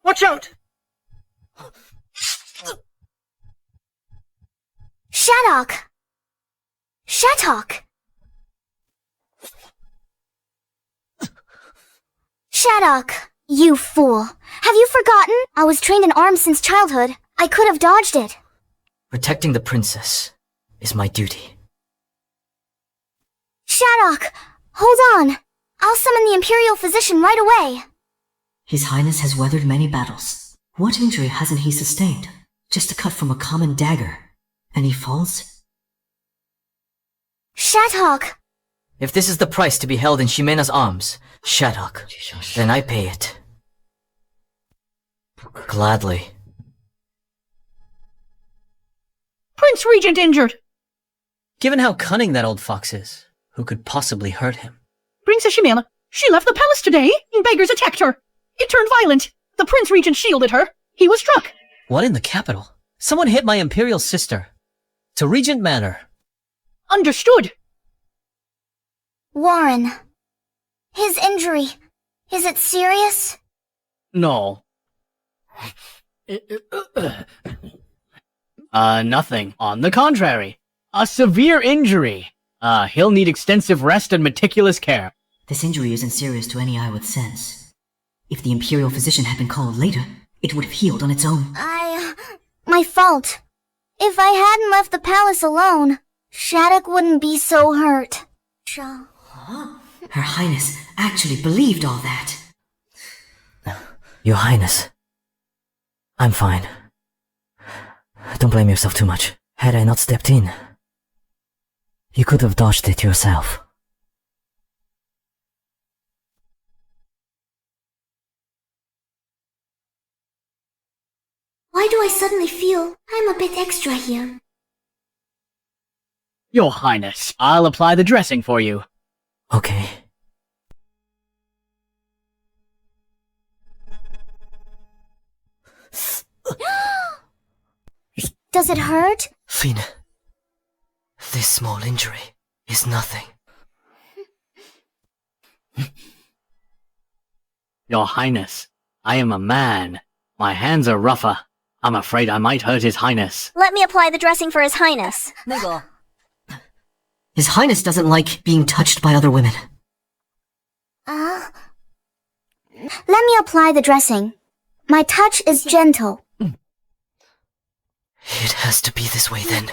S11: Watch out!
S1: Shatog! Shatog! Shatog, you fool. Have you forgotten? I was trained in arms since childhood. I could have dodged it.
S4: Protecting the princess is my duty.
S1: Shatog, hold on. I'll summon the Imperial Physician right away.
S4: His Highness has weathered many battles. What injury hasn't he sustained? Just a cut from a common dagger. And he falls?
S1: Shatog!
S4: If this is the price to be held in Ximena's arms, Shatog, then I pay it. Gladly.
S2: Prince Regent injured!
S7: Given how cunning that old fox is, who could possibly hurt him?
S2: Princess Ximena, she left the palace today, and beggars attacked her. It turned violent. The Prince Regent shielded her. He was struck.
S7: What in the capital? Someone hit my Imperial sister. To Regent Manor.
S2: Understood.
S1: Warren. His injury. Is it serious?
S5: No. Nothing. On the contrary. A severe injury. He'll need extensive rest and meticulous care.
S4: This injury isn't serious to any eye with sense. If the Imperial Physician had been called later, it would have healed on its own.
S1: My fault. If I hadn't left the palace alone, Shattuck wouldn't be so hurt.
S4: Huh? Her Highness actually believed all that. Your Highness. I'm fine. Don't blame yourself too much. Had I not stepped in, you could have dodged it yourself.
S1: Why do I suddenly feel I'm a bit extra here?
S5: Your Highness, I'll apply the dressing for you.
S4: Okay.
S1: Does it hurt?
S4: Fina, this small injury is nothing.
S5: Your Highness, I am a man. My hands are rougher. I'm afraid I might hurt His Highness.
S1: Let me apply the dressing for His Highness.
S11: Nigel.
S4: His Highness doesn't like being touched by other women.
S1: Let me apply the dressing. My touch is gentle.
S4: It has to be this way then.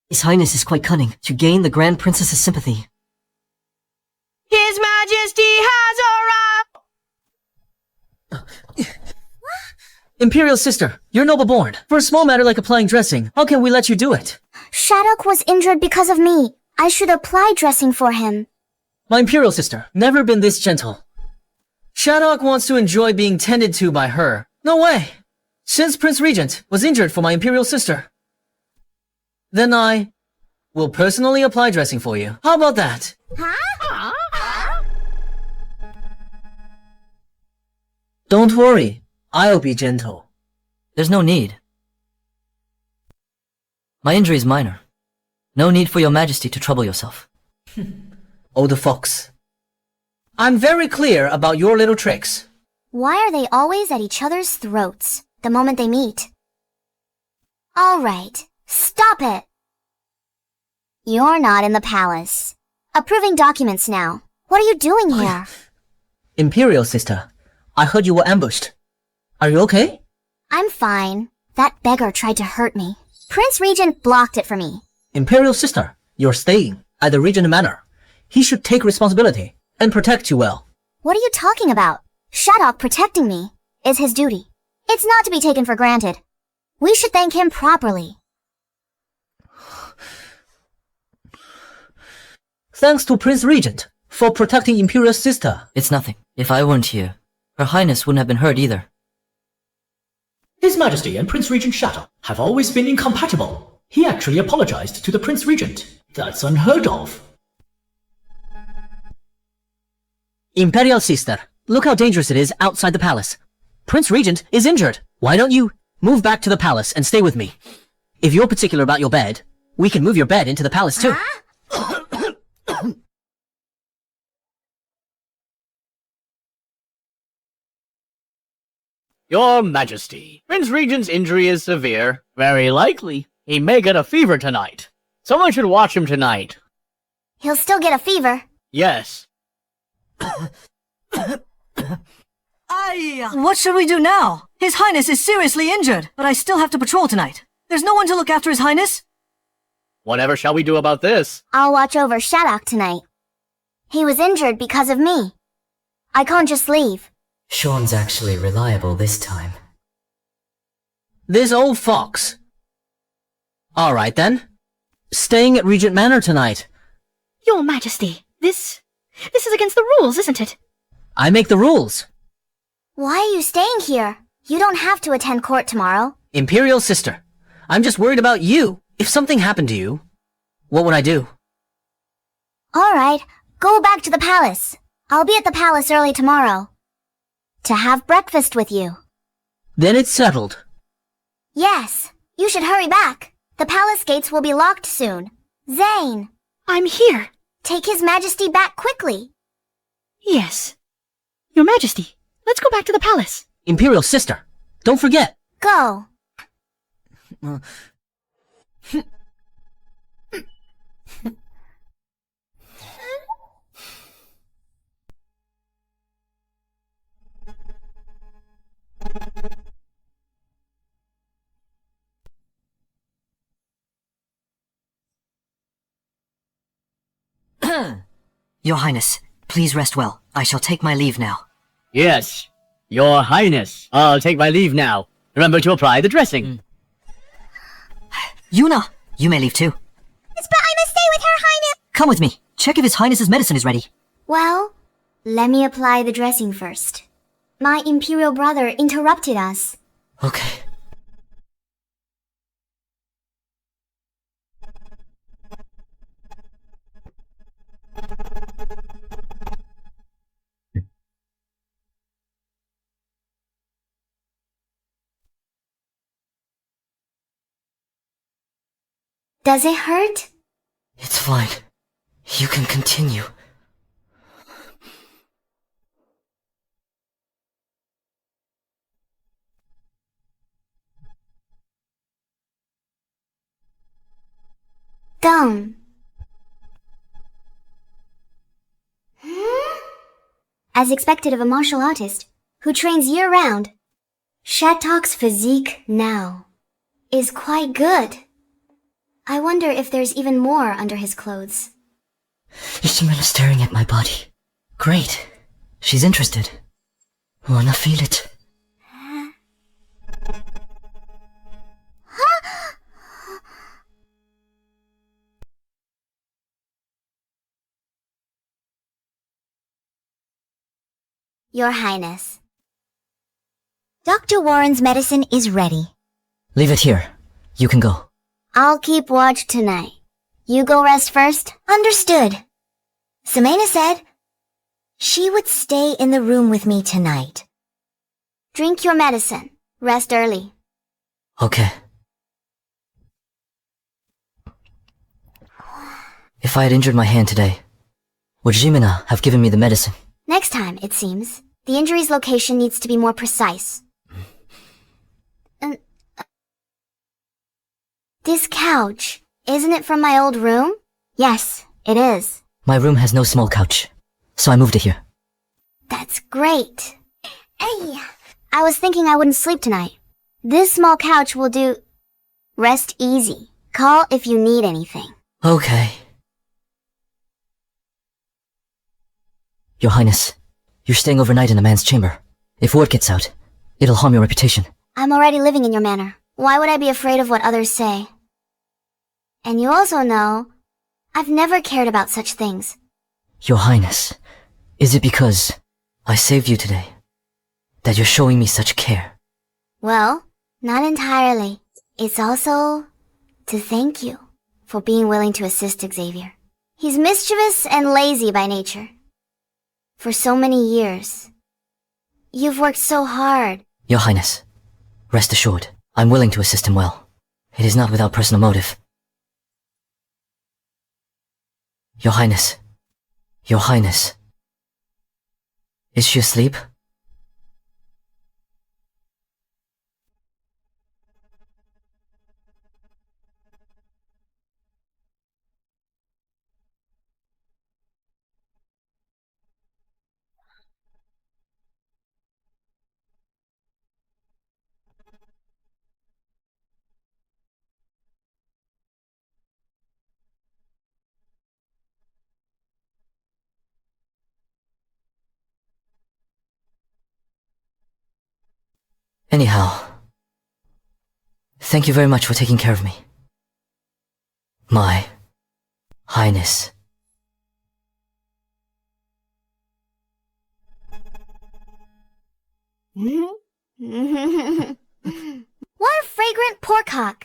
S4: His Highness is quite cunning to gain the Grand Princess's sympathy.
S6: His Majesty has arrived!
S3: Imperial sister, you're noble born. For a small matter like applying dressing, how can we let you do it?
S1: Shattuck was injured because of me. I should apply dressing for him.
S3: My Imperial sister, never been this gentle. Shattuck wants to enjoy being tended to by her. No way! Since Prince Regent was injured for my Imperial sister. Then I will personally apply dressing for you. How about that? Don't worry, I'll be gentle.
S4: There's no need. My injury is minor. No need for your majesty to trouble yourself.
S3: Oh, the fox. I'm very clear about your little tricks.
S1: Why are they always at each other's throats the moment they meet? Alright, stop it! You're not in the palace. Approving documents now. What are you doing here?
S3: Imperial sister, I heard you were ambushed. Are you okay?
S1: I'm fine. That beggar tried to hurt me. Prince Regent blocked it for me.
S3: Imperial sister, you're staying at the Regent Manor. He should take responsibility and protect you well.
S1: What are you talking about? Shattuck protecting me is his duty. It's not to be taken for granted. We should thank him properly.
S3: Thanks to Prince Regent for protecting Imperial sister.
S4: It's nothing. If I weren't here, Her Highness wouldn't have been hurt either.
S8: His Majesty and Prince Regent Shattuck have always been incompatible. He actually apologized to the Prince Regent. That's unheard of.
S3: Imperial sister, look how dangerous it is outside the palace. Prince Regent is injured. Why don't you move back to the palace and stay with me? If you're particular about your bed, we can move your bed into the palace too.
S5: Your Majesty, Prince Regent's injury is severe. Very likely, he may get a fever tonight. Someone should watch him tonight.
S1: He'll still get a fever.
S5: Yes.
S11: What should we do now? His Highness is seriously injured, but I still have to patrol tonight. There's no one to look after His Highness.
S5: Whatever shall we do about this?
S1: I'll watch over Shattuck tonight. He was injured because of me. I can't just leave.
S4: Sean's actually reliable this time.
S3: This old fox. Alright then. Staying at Regent Manor tonight.
S2: Your Majesty, this is against the rules, isn't it?
S3: I make the rules.
S1: Why are you staying here? You don't have to attend court tomorrow.
S3: Imperial sister, I'm just worried about you. If something happened to you, what would I do?
S1: Alright, go back to the palace. I'll be at the palace early tomorrow. To have breakfast with you.
S3: Then it's settled.
S1: Yes, you should hurry back. The palace gates will be locked soon. Zane!
S2: I'm here.
S1: Take His Majesty back quickly.
S2: Yes. Your Majesty, let's go back to the palace.
S3: Imperial sister, don't forget.
S1: Go.
S11: Your Highness, please rest well. I shall take my leave now.
S5: Yes. Your Highness, I'll take my leave now. Remember to apply the dressing.
S11: Yuna, you may leave too.
S1: But I must stay with Her Highness.
S11: Come with me. Check if His Highness's medicine is ready.
S1: Well, let me apply the dressing first. My Imperial brother interrupted us.
S4: Okay.
S1: Does it hurt?
S4: It's fine. You can continue.
S1: Dumb. As expected of a martial artist who trains year-round. Shatok's physique now is quite good. I wonder if there's even more under his clothes.
S11: Ishimura staring at my body. Great. She's interested. Wanna feel it?
S1: Your Highness. Dr. Warren's medicine is ready.
S11: Leave it here. You can go.
S1: I'll keep watch tonight. You go rest first? Understood. Sumena said she would stay in the room with me tonight. Drink your medicine. Rest early.
S11: Okay. If I had injured my hand today, would Jimina have given me the medicine?
S1: Next time, it seems, the injury's location needs to be more precise. This couch, isn't it from my old room? Yes, it is.
S11: My room has no small couch, so I moved it here.
S1: That's great. Hey, I was thinking I wouldn't sleep tonight. This small couch will do. Rest easy. Call if you need anything.
S11: Okay. Your Highness, you're staying overnight in a man's chamber. If word gets out, it'll harm your reputation.
S1: I'm already living in your manor. Why would I be afraid of what others say? And you also know, I've never cared about such things.
S11: Your Highness, is it because I saved you today that you're showing me such care?
S1: Well, not entirely. It's also to thank you for being willing to assist Xavier. He's mischievous and lazy by nature. For so many years. You've worked so hard.
S11: Your Highness, rest assured, I'm willing to assist him well. It is not without personal motive. Your Highness. Your Highness. Is she asleep? Anyhow, thank you very much for taking care of me. My Highness.
S1: What a fragrant porkhock!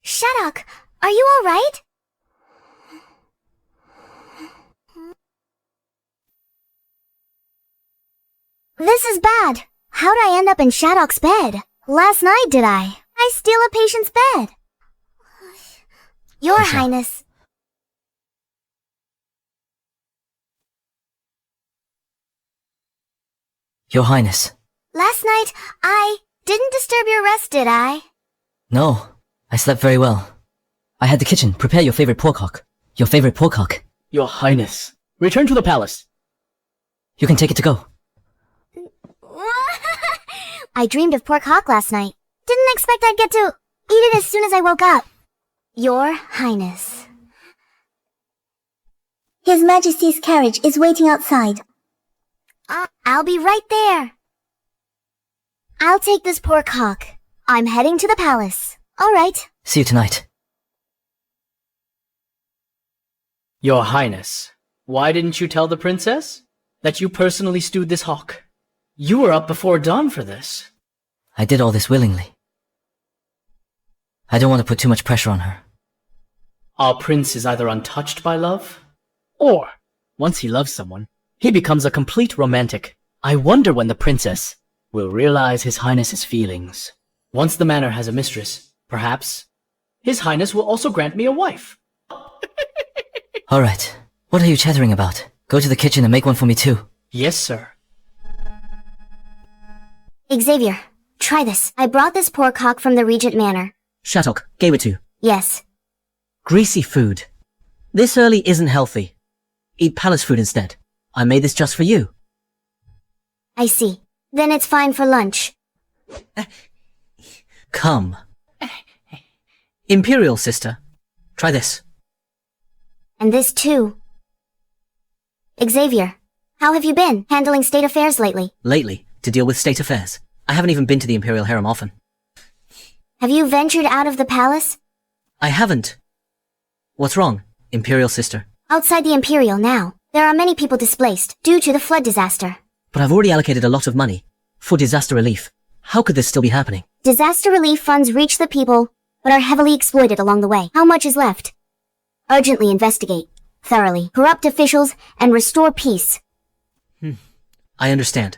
S1: Shattuck, are you alright? This is bad. How'd I end up in Shattuck's bed? Last night, did I? I steal a patient's bed. Your Highness.
S11: Your Highness.
S1: Last night, I didn't disturb your rest, did I?
S11: No, I slept very well. I had the kitchen prepare your favorite porkhock. Your favorite porkhock.
S5: Your Highness, return to the palace.
S11: You can take it to go.
S1: I dreamed of porkhock last night. Didn't expect I'd get to eat it as soon as I woke up. Your Highness. His Majesty's carriage is waiting outside. I'll be right there. I'll take this porkhock. I'm heading to the palace. All right.
S11: See you tonight.
S2: Your Highness, why didn't you tell the princess that you personally stewed this hawk? You were up before dawn for this.
S11: I did all this willingly. I don't want to put too much pressure on her.
S2: Our prince is either untouched by love, or, once he loves someone, he becomes a complete romantic. I wonder when the princess will realize His Highness's feelings. Once the manor has a mistress, perhaps
S8: His Highness will also grant me a wife.
S4: Alright, what are you chattering about? Go to the kitchen and make one for me too.
S8: Yes, sir.
S1: Xavier, try this. I brought this pork hock from the Regent Manor.
S3: Shattuck gave it to you.
S1: Yes.
S3: Greasy food. This early isn't healthy. Eat palace food instead. I made this just for you.
S1: I see. Then it's fine for lunch.
S3: Come. Imperial sister. Try this.
S1: And this too. Xavier, how have you been handling state affairs lately?
S3: Lately, to deal with state affairs. I haven't even been to the Imperial Harem often.
S1: Have you ventured out of the palace?
S3: I haven't. What's wrong, Imperial sister?
S1: Outside the Imperial now, there are many people displaced due to the flood disaster.
S3: But I've already allocated a lot of money for disaster relief. How could this still be happening?
S1: Disaster relief funds reach the people, but are heavily exploited along the way. How much is left? Urgently investigate, thoroughly, corrupt officials, and restore peace.
S3: I understand.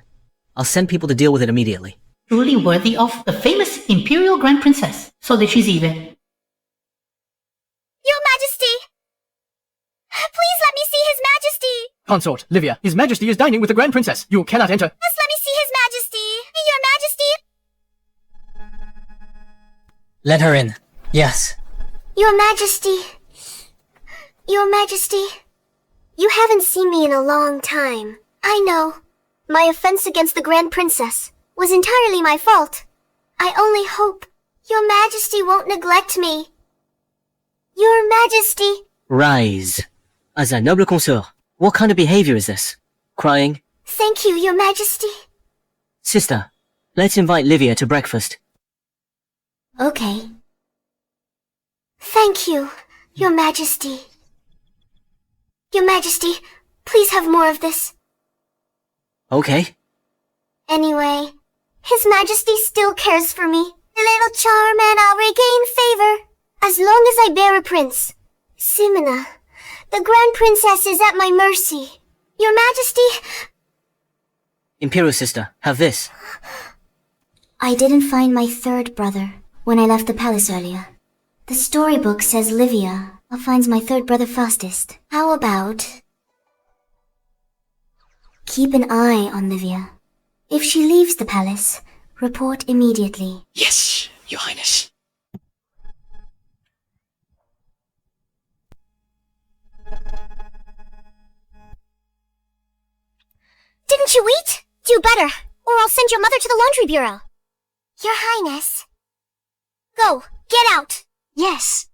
S3: I'll send people to deal with it immediately.
S2: Truly worthy of the famous Imperial Grand Princess, so that she's even.
S1: Your Majesty! Please let me see His Majesty!
S8: Consort, Livia, His Majesty is dining with the Grand Princess. You cannot enter.
S1: Just let me see His Majesty! Your Majesty!
S3: Let her in. Yes.
S1: Your Majesty! Your Majesty! You haven't seen me in a long time. I know. My offense against the Grand Princess was entirely my fault. I only hope Your Majesty won't neglect me. Your Majesty!
S3: Rise. As a noble consort, what kind of behavior is this? Crying?
S1: Thank you, Your Majesty.
S3: Sister, let's invite Livia to breakfast.
S1: Okay. Thank you, Your Majesty. Your Majesty, please have more of this.
S3: Okay.
S1: Anyway, His Majesty still cares for me. A little charm and I'll regain favor. As long as I bear a prince. Simina, the Grand Princess is at my mercy. Your Majesty...
S3: Imperial sister, have this.
S1: I didn't find my third brother when I left the palace earlier. The storybook says Livia finds my third brother fastest. How about... keep an eye on Livia. If she leaves the palace, report immediately.
S5: Yes, Your Highness.
S1: Didn't you eat? Do better, or I'll send your mother to the laundry bureau. Your Highness. Go, get out. Yes.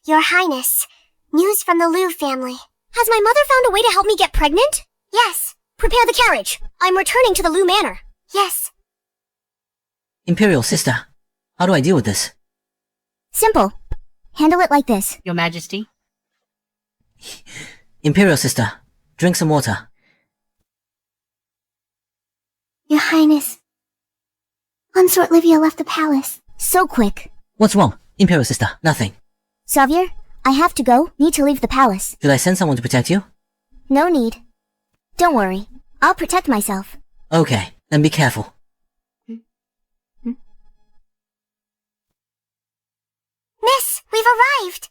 S1: Your Highness, news from the Liu family. Has my mother found a way to help me get pregnant? Yes. Prepare the carriage. I'm returning to the Liu Manor. Yes.
S3: Imperial sister, how do I deal with this?
S1: Simple. Handle it like this.
S2: Your Majesty.
S3: Imperial sister, drink some water.
S1: Your Highness. Consort Livia left the palace. So quick.
S3: What's wrong, Imperial sister? Nothing.
S1: Xavier, I have to go. Need to leave the palace.
S3: Should I send someone to protect you?
S1: No need. Don't worry. I'll protect myself.
S3: Okay, then be careful.
S1: Miss, we've arrived.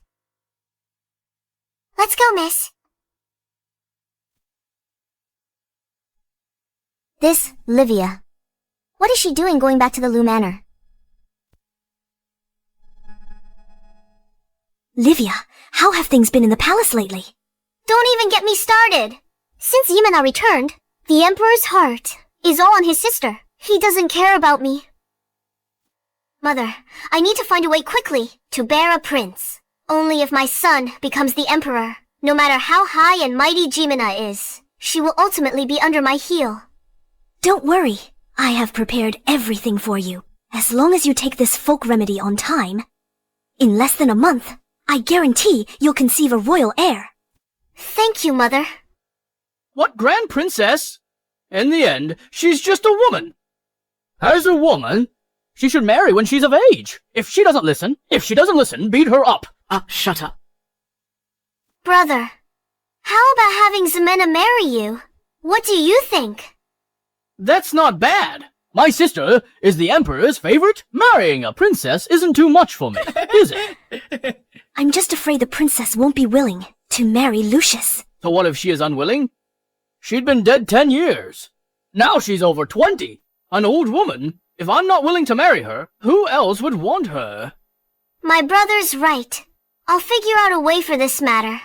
S1: Let's go, miss. This, Livia. What is she doing going back to the Liu Manor? Livia, how have things been in the palace lately? Don't even get me started. Since Yimena returned, the Emperor's heart is all on his sister. He doesn't care about me. Mother, I need to find a way quickly to bear a prince. Only if my son becomes the Emperor, no matter how high and mighty Jimena is, she will ultimately be under my heel. Don't worry. I have prepared everything for you. As long as you take this folk remedy on time, in less than a month, I guarantee you'll conceive a royal heir. Thank you, Mother.
S5: What Grand Princess? In the end, she's just a woman. As a woman, she should marry when she's of age. If she doesn't listen, beat her up.
S2: Shut up.
S1: Brother, how about having Ximena marry you? What do you think?
S5: That's not bad. My sister is the Emperor's favorite. Marrying a princess isn't too much for me, is it?
S1: I'm just afraid the princess won't be willing to marry Lucius.
S5: So what if she is unwilling? She'd been dead 10 years. Now she's over 20. An old woman. If I'm not willing to marry her, who else would want her?
S1: My brother's right. I'll figure out a way for this matter.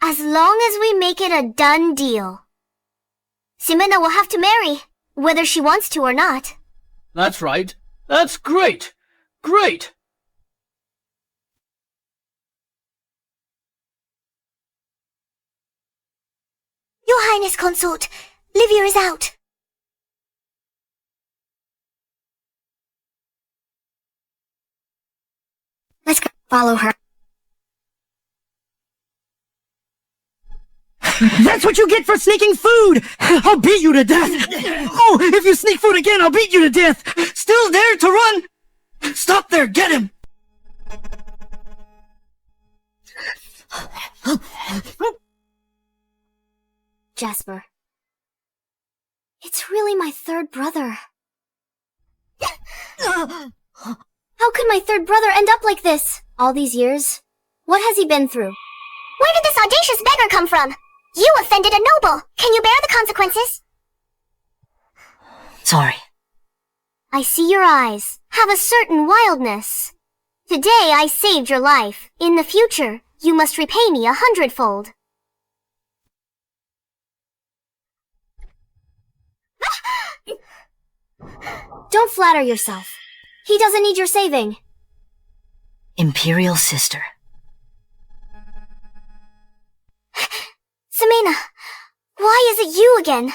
S1: As long as we make it a done deal. Ximena will have to marry, whether she wants to or not.
S5: That's right. That's great. Great.
S1: Your Highness Consort, Livia is out. Let's go follow her.
S9: That's what you get for sneaking food! I'll beat you to death! Oh, if you sneak food again, I'll beat you to death! Still dare to run? Stop there, get him!
S1: Jasper. It's really my third brother. How could my third brother end up like this? All these years? What has he been through? Where did this audacious beggar come from? You offended a noble! Can you bear the consequences?
S11: Sorry.
S1: I see your eyes have a certain wildness. Today I saved your life. In the future, you must repay me 100-fold. Don't flatter yourself. He doesn't need your saving.
S11: Imperial sister.
S1: Ximena, why is it you again?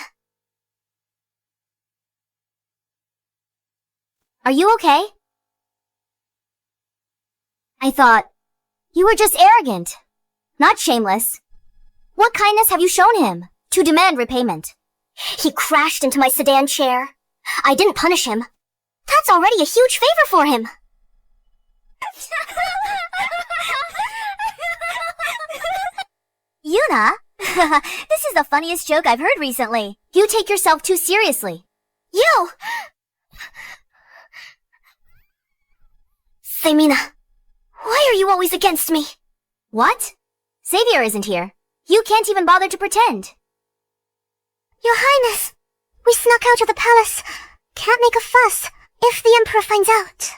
S1: Are you okay? I thought you were just arrogant, not shameless. What kindness have you shown him to demand repayment? He crashed into my sedan chair. I didn't punish him. That's already a huge favor for him. Yuna, this is the funniest joke I've heard recently. You take yourself too seriously. You! Ximena, why are you always against me? What? Xavier isn't here. You can't even bother to pretend. Your Highness, we snuck out of the palace. Can't make a fuss if the Emperor finds out.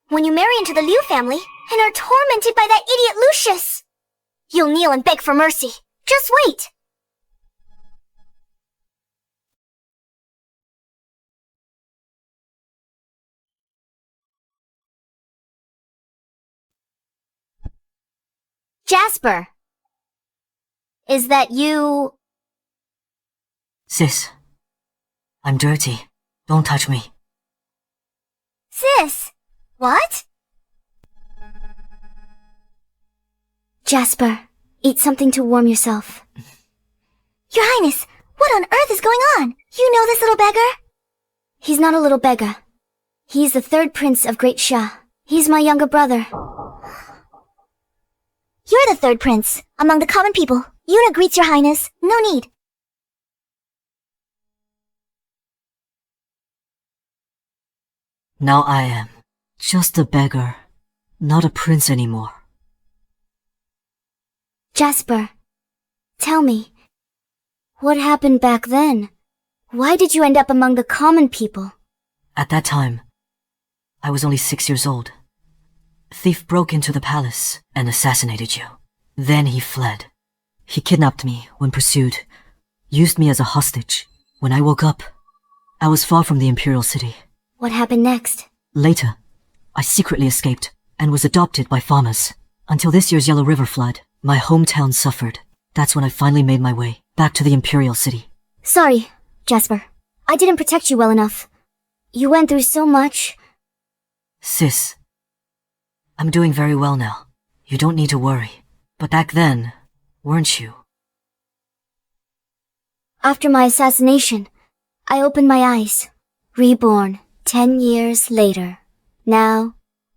S1: When you marry into the Liu family and are tormented by that idiot Lucius, you'll kneel and beg for mercy. Just wait. Jasper, is that you?
S11: Sis, I'm dirty. Don't touch me.
S1: Sis, what? Jasper, eat something to warm yourself. Your Highness, what on earth is going on? You know this little beggar? He's not a little beggar. He's the third prince of Great Sha. He's my younger brother. You're the third prince among the common people. Yuna greets your Highness. No need.
S11: Now I am just a beggar, not a prince anymore.
S1: Jasper, tell me, what happened back then? Why did you end up among the common people?
S11: At that time, I was only 6 years old. A thief broke into the palace and assassinated you. Then he fled. He kidnapped me when pursued, used me as a hostage. When I woke up, I was far from the Imperial City.
S1: What happened next?
S11: Later, I secretly escaped and was adopted by farmers. Until this year's Yellow River flood, my hometown suffered. That's when I finally made my way back to the Imperial City.
S1: Sorry, Jasper. I didn't protect you well enough. You went through so much.
S11: Sis, I'm doing very well now. You don't need to worry. But back then, weren't you?
S1: After my assassination, I opened my eyes. Reborn 10 years later. Now,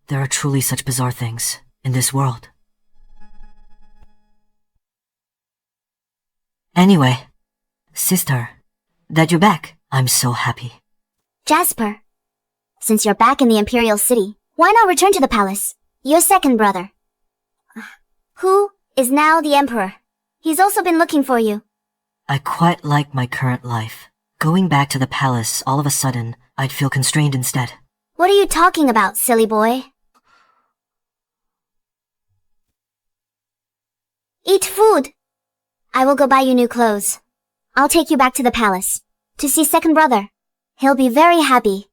S11: there are truly such bizarre things in this world. Anyway, sister, that you're back. I'm so happy.
S1: Jasper, since you're back in the Imperial City, why not return to the palace? Your second brother, who is now the Emperor. He's also been looking for you.
S11: I quite like my current life. Going back to the palace all of a sudden, I'd feel constrained instead.
S1: What are you talking about, silly boy? Eat food. I will go buy you new clothes. I'll take you back to the palace to see second brother. He'll be very happy.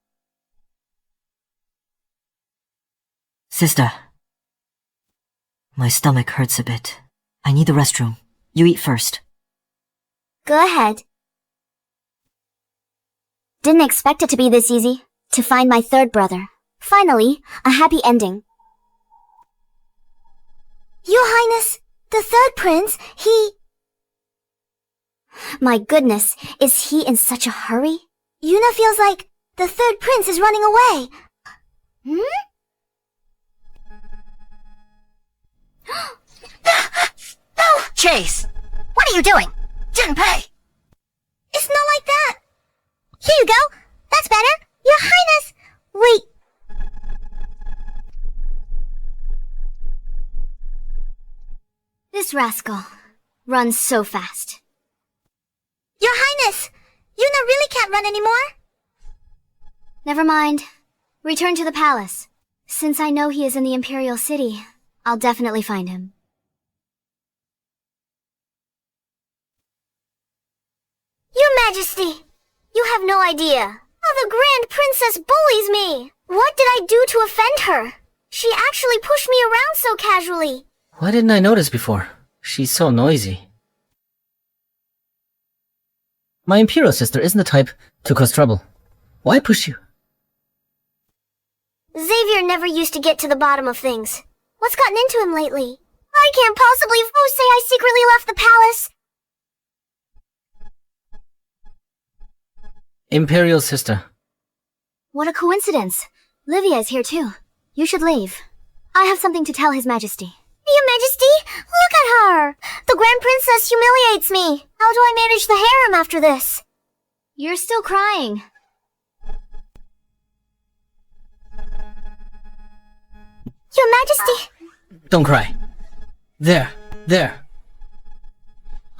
S11: Sister. My stomach hurts a bit. I need the restroom. You eat first.
S1: Go ahead. Didn't expect it to be this easy. To find my third brother. Finally, a happy ending. Your Highness, the third prince, he... My goodness, is he in such a hurry? Yuna feels like the third prince is running away.
S6: No! Chase! What are you doing? Junpei!
S1: It's not like that. Here you go. That's better. Your Highness! Wait. This rascal runs so fast. Your Highness! Yuna really can't run anymore? Never mind. Return to the palace. Since I know he is in the Imperial City, I'll definitely find him. Your Majesty! You have no idea. How the Grand Princess bullies me! What did I do to offend her? She actually pushed me around so casually.
S7: Why didn't I notice before? She's so noisy. My Imperial sister isn't the type to cause trouble. Why push you?
S1: Xavier never used to get to the bottom of things. What's gotten into him lately? I can't possibly say I secretly left the palace.
S7: Imperial sister.
S1: What a coincidence. Livia is here too. You should leave. I have something to tell His Majesty. Your Majesty, look at her! The Grand Princess humiliates me. How do I manage the harem after this? You're still crying. Your Majesty!
S7: Don't cry. There.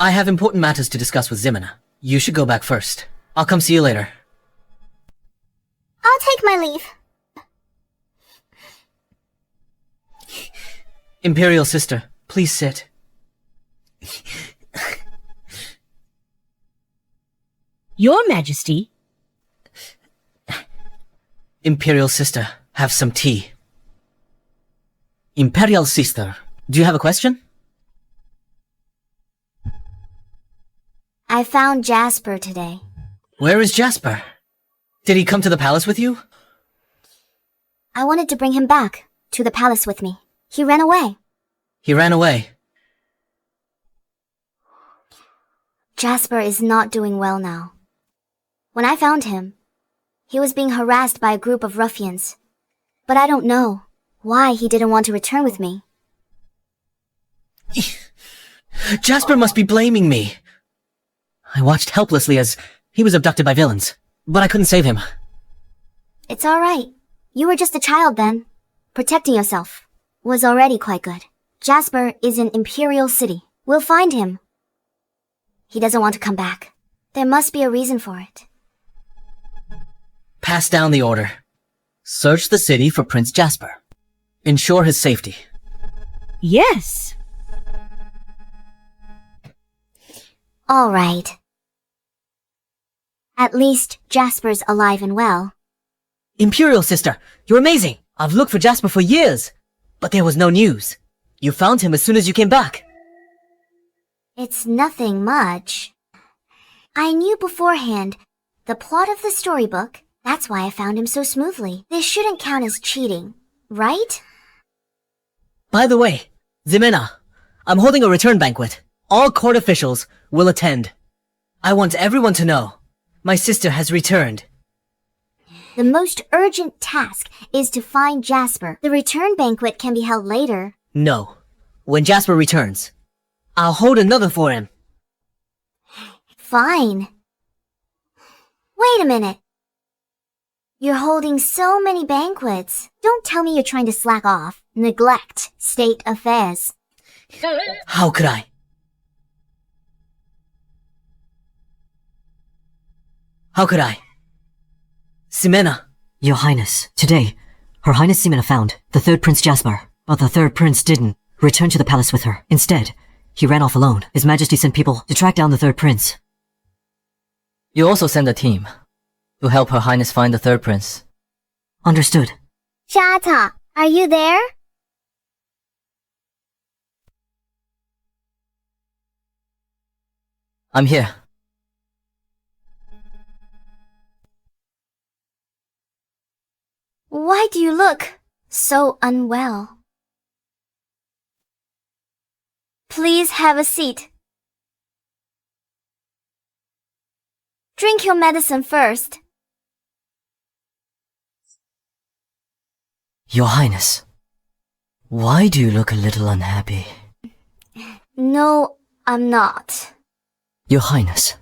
S7: I have important matters to discuss with Ximena. You should go back first. I'll come see you later.
S1: I'll take my leave.
S7: Imperial sister, please sit.
S2: Your Majesty.
S7: Imperial sister, have some tea. Imperial sister, do you have a question?
S1: I found Jasper today.
S7: Where is Jasper? Did he come to the palace with you?
S1: I wanted to bring him back to the palace with me. He ran away.
S7: He ran away.
S1: Jasper is not doing well now. When I found him, he was being harassed by a group of ruffians. But I don't know why he didn't want to return with me.
S7: Jasper must be blaming me. I watched helplessly as he was abducted by villains, but I couldn't save him.
S1: It's alright. You were just a child then. Protecting yourself was already quite good. Jasper is in Imperial City. We'll find him. He doesn't want to come back. There must be a reason for it.
S7: Pass down the order. Search the city for Prince Jasper. Ensure his safety.
S2: Yes.
S1: Alright. At least Jasper's alive and well.
S3: Imperial sister, you're amazing! I've looked for Jasper for years, but there was no news. You found him as soon as you came back.
S1: It's nothing much. I knew beforehand the plot of the storybook. That's why I found him so smoothly. This shouldn't count as cheating, right?
S3: By the way, Ximena, I'm holding a return banquet. All court officials will attend. I want everyone to know my sister has returned.
S1: The most urgent task is to find Jasper. The return banquet can be held later.
S3: No. When Jasper returns, I'll hold another for him.
S1: Fine. Wait Wait a minute. You're holding so many banquets. Don't tell me you're trying to slack off, neglect state affairs.
S7: How could I? How could I? Ximena.
S11: Your Highness, today, Her Highness Ximena found the third Prince Jasper, but the third prince didn't return to the palace with her. Instead, he ran off alone. His Majesty sent people to track down the third prince.
S3: You also send a team to help Her Highness find the third prince.
S11: Understood.
S1: Shata, are you there?
S3: I'm here.
S1: Why do you look so unwell? Please have a seat. Drink your medicine first.
S11: Your Highness, why do you look a little unhappy?
S1: No, I'm not.
S11: Your Highness,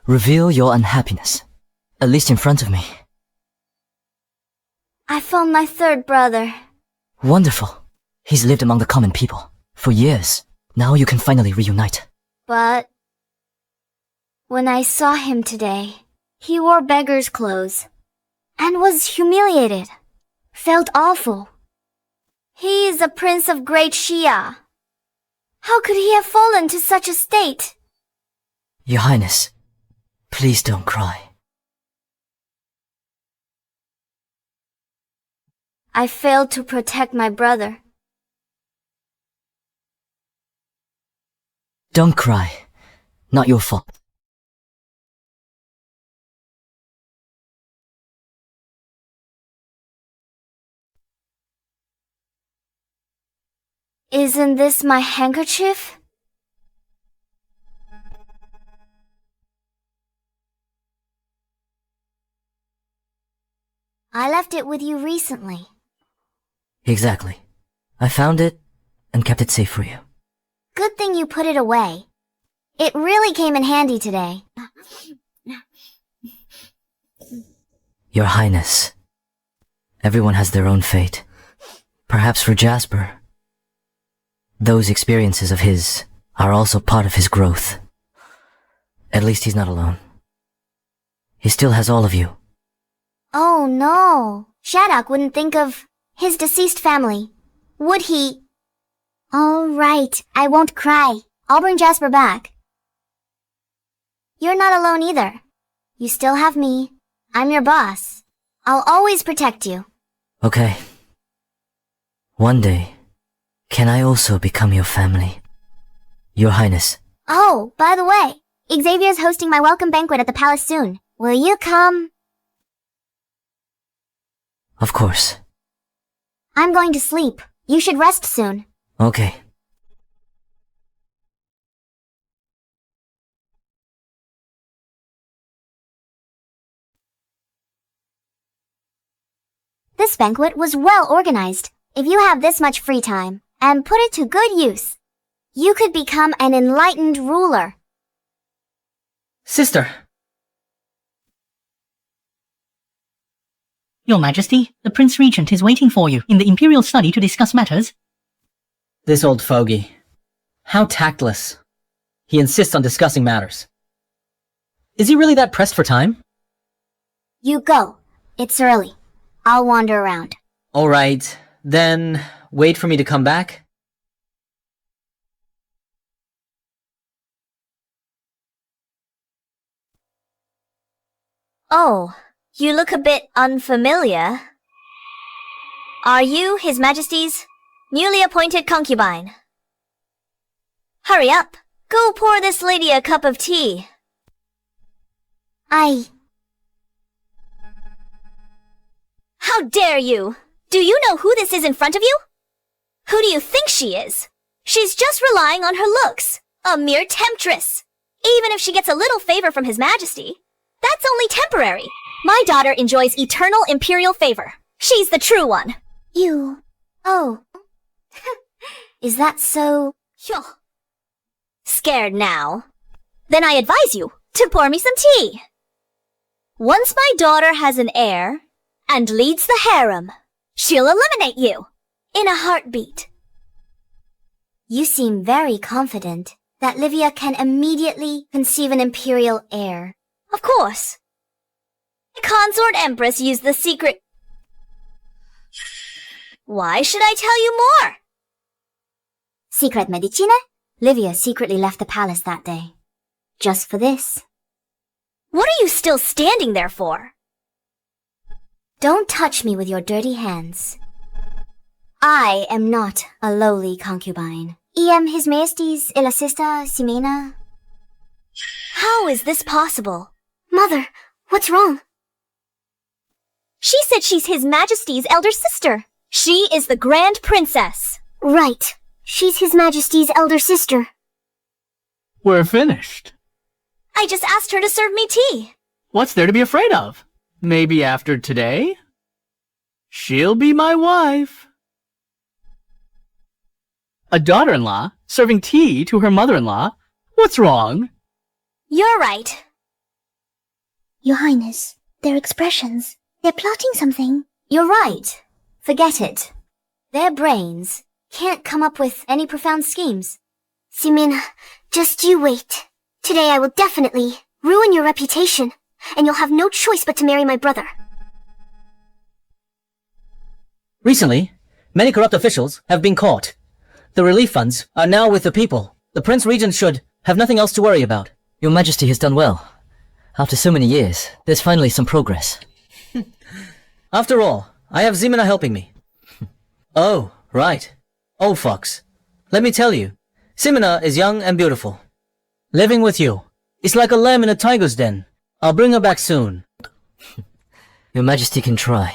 S11: reveal your unhappiness, at least in front of me.
S1: I found my third brother.
S11: Wonderful. He's lived among the common people for years. Now you can finally reunite.
S1: But when I saw him today, he wore beggar's clothes and was humiliated. Felt awful. He is a prince of great Shia. How could he have fallen to such a state?
S11: Your Highness, please don't cry.
S1: I failed to protect my brother.
S11: Don't cry. Not your fault.
S1: Isn't this my handkerchief? I left it with you recently.
S11: Exactly. I found it and kept it safe for you.
S1: Good thing you put it away. It really came in handy today.
S11: Your Highness, everyone has their own fate. Perhaps for Jasper, those experiences of his are also part of his growth. At least he's not alone. He still has all of you.
S1: Oh no, Shattuck wouldn't think of his deceased family, would he? All right, I won't cry. I'll bring Jasper back. You're not alone either. You still have me. I'm your boss. I'll always protect you.
S11: Okay. One day, can I also become your family? Your Highness.
S1: Oh, by the way, Xavier's hosting my welcome banquet at the palace soon. Will you come?
S11: Of course.
S1: I'm going to sleep. You should rest soon.
S11: Okay.
S1: This banquet was well organized. If you have this much free time and put it to good use, you could become an enlightened ruler.
S7: Sister.
S2: Your Majesty, the Prince Regent is waiting for you in the Imperial study to discuss matters.
S7: This old fogey. How tactless. He insists on discussing matters. Is he really that pressed for time?
S1: You go. It's early. I'll wander around.
S7: All right, then wait for me to come back.
S1: Oh, you look a bit unfamiliar. Are you His Majesty's newly appointed concubine? Hurry up. Go pour this lady a cup of tea. How dare you? Do you know who this is in front of you? Who do you think she is? She's just relying on her looks. A mere temptress. Even if she gets a little favor from His Majesty, that's only temporary. My daughter enjoys eternal imperial favor. She's the true one. You... Oh. Is that so... Scared now? Then I advise you to pour me some tea.
S10: Once my daughter has an heir and leads the harem, she'll eliminate you in a heartbeat.
S1: You seem very confident that Livia can immediately conceive an imperial heir.
S10: Of course. The consort empress used the secret. Why should I tell you more?
S1: Secret Medicina? Livia secretly left the palace that day. Just for this.
S10: What are you still standing there for?
S1: Don't touch me with your dirty hands. I am not a lowly concubine. I am His Majesty's Illa Sister Ximena.
S10: How is this possible?
S1: Mother, what's wrong?
S10: She said she's His Majesty's elder sister. She is the Grand Princess.
S1: Right. She's His Majesty's elder sister.
S5: We're finished.
S10: I just asked her to serve me tea.
S5: What's there to be afraid of? Maybe after today, she'll be my wife. A daughter-in-law serving tea to her mother-in-law? What's wrong?
S10: You're right.
S1: Your Highness, their expressions. They're plotting something. You're right. Forget it. Their brains can't come up with any profound schemes. Ximena, just you wait. Today I will definitely ruin your reputation, and you'll have no choice but to marry my brother.
S3: Recently, many corrupt officials have been caught. The relief funds are now with the people. The Prince Regent should have nothing else to worry about.
S4: Your Majesty has done well. After so many years, there's finally some progress.
S3: After all, I have Ximena helping me. Oh, right. Old fox. Let me tell you, Ximena is young and beautiful. Living with you is like a lamb in a tiger's den. I'll bring her back soon.
S4: Your Majesty can try.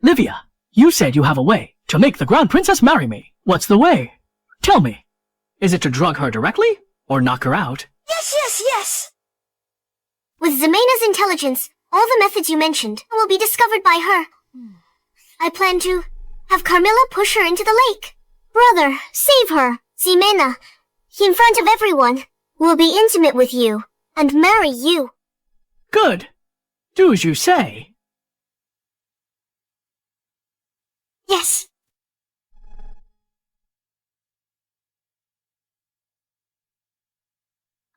S5: Livia, you said you have a way to make the Grand Princess marry me. What's the way? Tell me. Is it to drug her directly or knock her out?
S1: Yes! With Ximena's intelligence, all the methods you mentioned will be discovered by her. I plan to have Carmilla push her into the lake. Brother, save her. Ximena, in front of everyone, will be intimate with you and marry you.
S5: Good. Do as you say.
S1: Yes.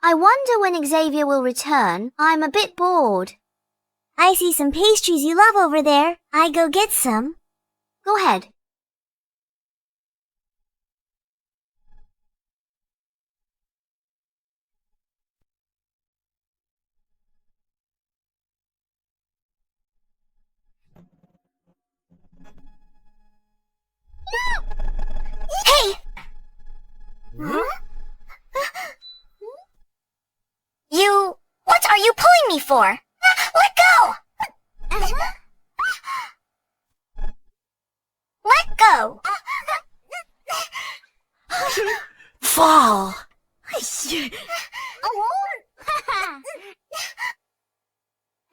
S1: I wonder when Xavier will return. I'm a bit bored. I see some pastries you love over there. I go get some. Go ahead. Hey! What are you pulling me for? Let go! Let go! Fall!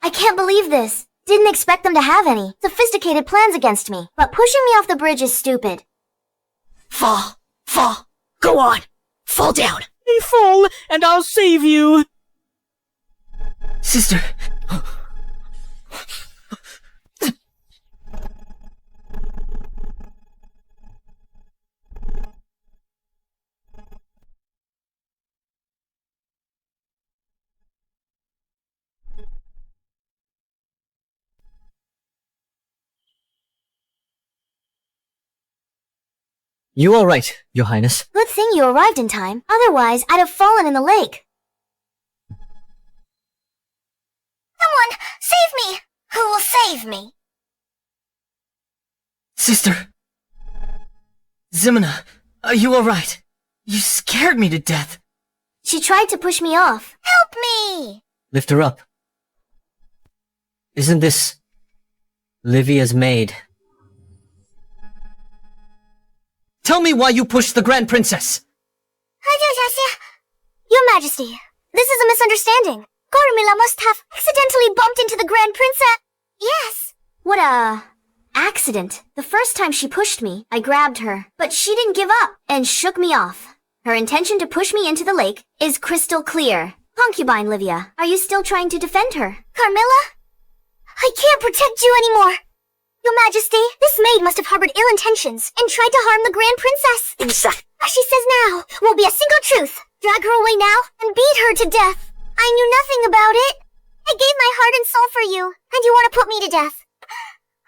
S1: I can't believe this. Didn't expect them to have any sophisticated plans against me. But pushing me off the bridge is stupid.
S6: Fall. Go on. Fall down.
S8: You fall, and I'll save you.
S3: Sister. You all right, Your Highness?
S1: Good thing you arrived in time. Otherwise, I'd have fallen in the lake. Someone, save me! Who will save me?
S3: Sister. Ximena, are you all right? You scared me to death.
S1: She tried to push me off. Help me!
S3: Lift her up. Isn't this Livia's maid? Tell me why you pushed the Grand Princess!
S1: Your Majesty, this is a misunderstanding. Carmilla must have accidentally bumped into the Grand Princess. Yes. What a accident. The first time she pushed me, I grabbed her, but she didn't give up and shook me off. Her intention to push me into the lake is crystal clear. Concubine Livia, are you still trying to defend her? Carmilla? I can't protect you anymore. Your Majesty, this maid must have harbored ill intentions and tried to harm the Grand Princess. As she says now, will be a single truth. Drag her away now and beat her to death. I knew nothing about it. I gave my heart and soul for you, and you want to put me to death.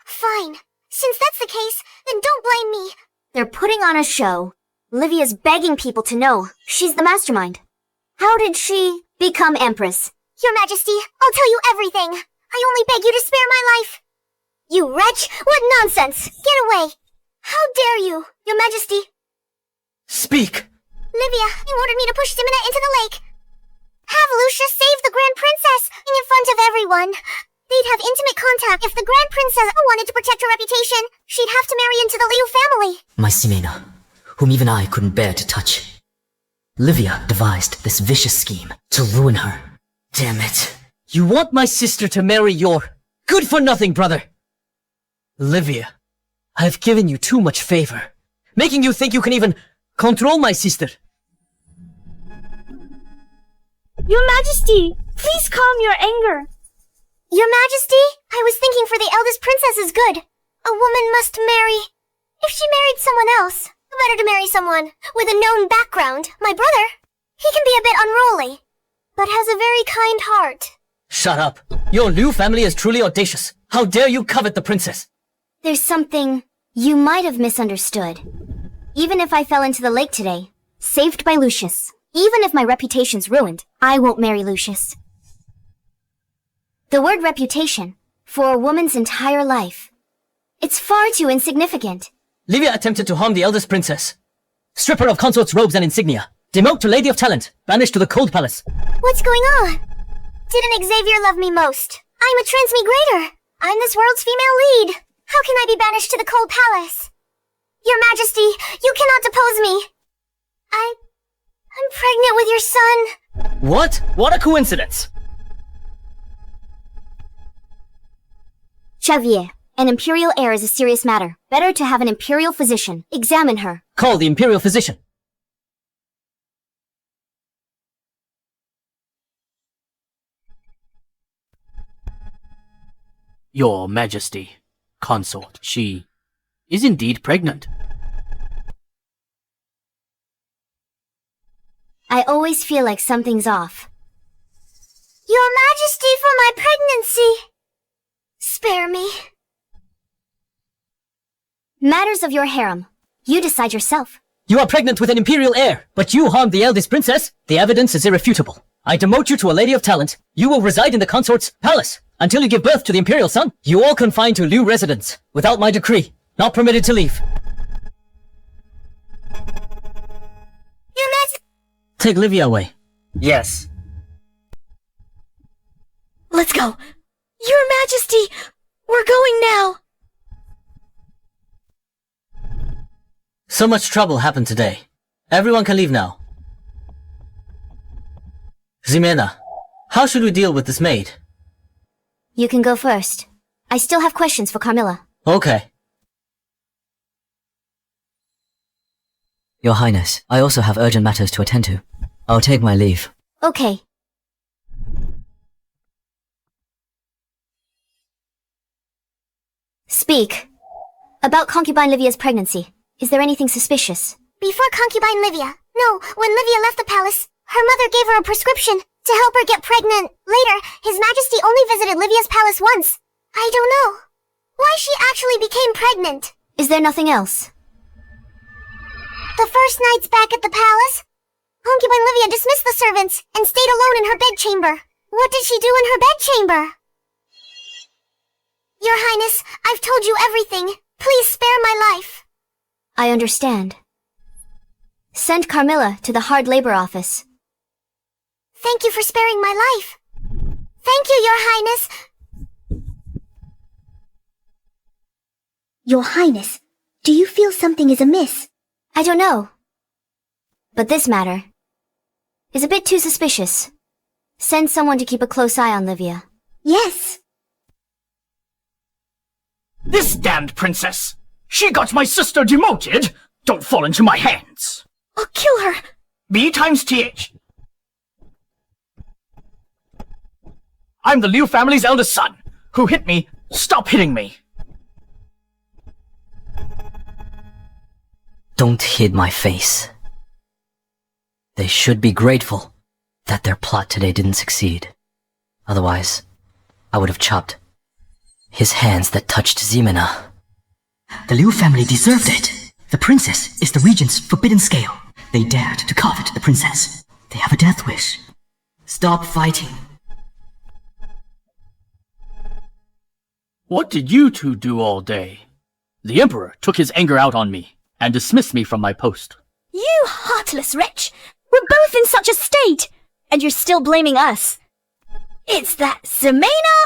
S1: Fine. Since that's the case, then don't blame me. They're putting on a show. Livia's begging people to know she's the mastermind. How did she become Empress? Your Majesty, I'll tell you everything. I only beg you to spare my life. You wretch! What nonsense! Get away! How dare you, Your Majesty?
S3: Speak!
S1: Livia, you ordered me to push Ximena into the lake. Have Lucius save the Grand Princess in front of everyone. They'd have intimate contact if the Grand Princess wanted to protect her reputation. She'd have to marry into the Liu family.
S4: My Ximena, whom even I couldn't bear to touch. Livia devised this vicious scheme to ruin her. Damn it.
S3: You want my sister to marry your good-for-nothing brother? Livia, I have given you too much favor, making you think you can even control my sister.
S10: Your Majesty, please calm your anger.
S1: Your Majesty, I was thinking for the eldest princess is good. A woman must marry. If she married someone else, better to marry someone with a known background. My brother, he can be a bit unruly, but has a very kind heart.
S3: Shut up. Your Liu family is truly audacious. How dare you covet the princess?
S1: There's something you might have misunderstood. Even if I fell into the lake today, saved by Lucius, even if my reputation's ruined, I won't marry Lucius. The word reputation, for a woman's entire life, it's far too insignificant.
S3: Livia attempted to harm the eldest princess. Strip her of consort's robes and insignia. Demote to Lady of Talent. Banish to the Cold Palace.
S1: What's going on? Didn't Xavier love me most? I'm a transmigrator. I'm this world's female lead. How can I be banished to the Cold Palace? Your Majesty, you cannot depose me. I'm pregnant with your son.
S3: What? What a coincidence!
S1: Xavier, an imperial heir is a serious matter. Better to have an imperial physician examine her.
S3: Call the imperial physician.
S5: Your Majesty, consort, she is indeed pregnant.
S1: I always feel like something's off. Your Majesty, for my pregnancy! Spare me. Matters of your harem. You decide yourself.
S3: You are pregnant with an imperial heir, but you harmed the eldest princess. The evidence is irrefutable. I demote you to a Lady of Talent. You will reside in the consort's palace until you give birth to the imperial son. You all confined to Liu residence, without my decree, not permitted to leave.
S1: Your Majesty!
S3: Take Livia away.
S7: Yes.
S10: Let's go. Your Majesty, we're going now.
S3: So much trouble happened today. Everyone can leave now. Ximena, how should we deal with this maid?
S1: You can go first. I still have questions for Carmilla.
S3: Okay.
S4: Your Highness, I also have urgent matters to attend to. I'll take my leave.
S1: Okay. Speak. About concubine Livia's pregnancy. Is there anything suspicious? Before concubine Livia. No, when Livia left the palace, her mother gave her a prescription to help her get pregnant. Later, His Majesty only visited Livia's palace once. I don't know why she actually became pregnant. Is there nothing else? The first nights back at the palace, concubine Livia dismissed the servants and stayed alone in her bedchamber. What did she do in her bedchamber? Your Highness, I've told you everything. Please spare my life. I understand. Send Carmilla to the hard labor office. Thank you for sparing my life. Thank you, Your Highness. Your Highness, do you feel something is amiss? I don't know. But this matter is a bit too suspicious. Send someone to keep a close eye on Livia. Yes.
S5: This damned princess! She got my sister demoted! Don't fall into my hands!
S10: I'll kill her.
S5: B times TH. I'm the Liu family's eldest son. Who hit me? Stop hitting me.
S11: Don't hid my face. They should be grateful that their plot today didn't succeed. Otherwise, I would have chopped his hands that touched Ximena.
S4: The Liu family deserved it. The princess is the regent's forbidden scale. They dared to covet the princess. They have a death wish. Stop fighting.
S5: What did you two do all day? The Emperor took his anger out on me and dismissed me from my post.
S10: You heartless wretch! We're both in such a state! And you're still blaming us. It's that Ximena!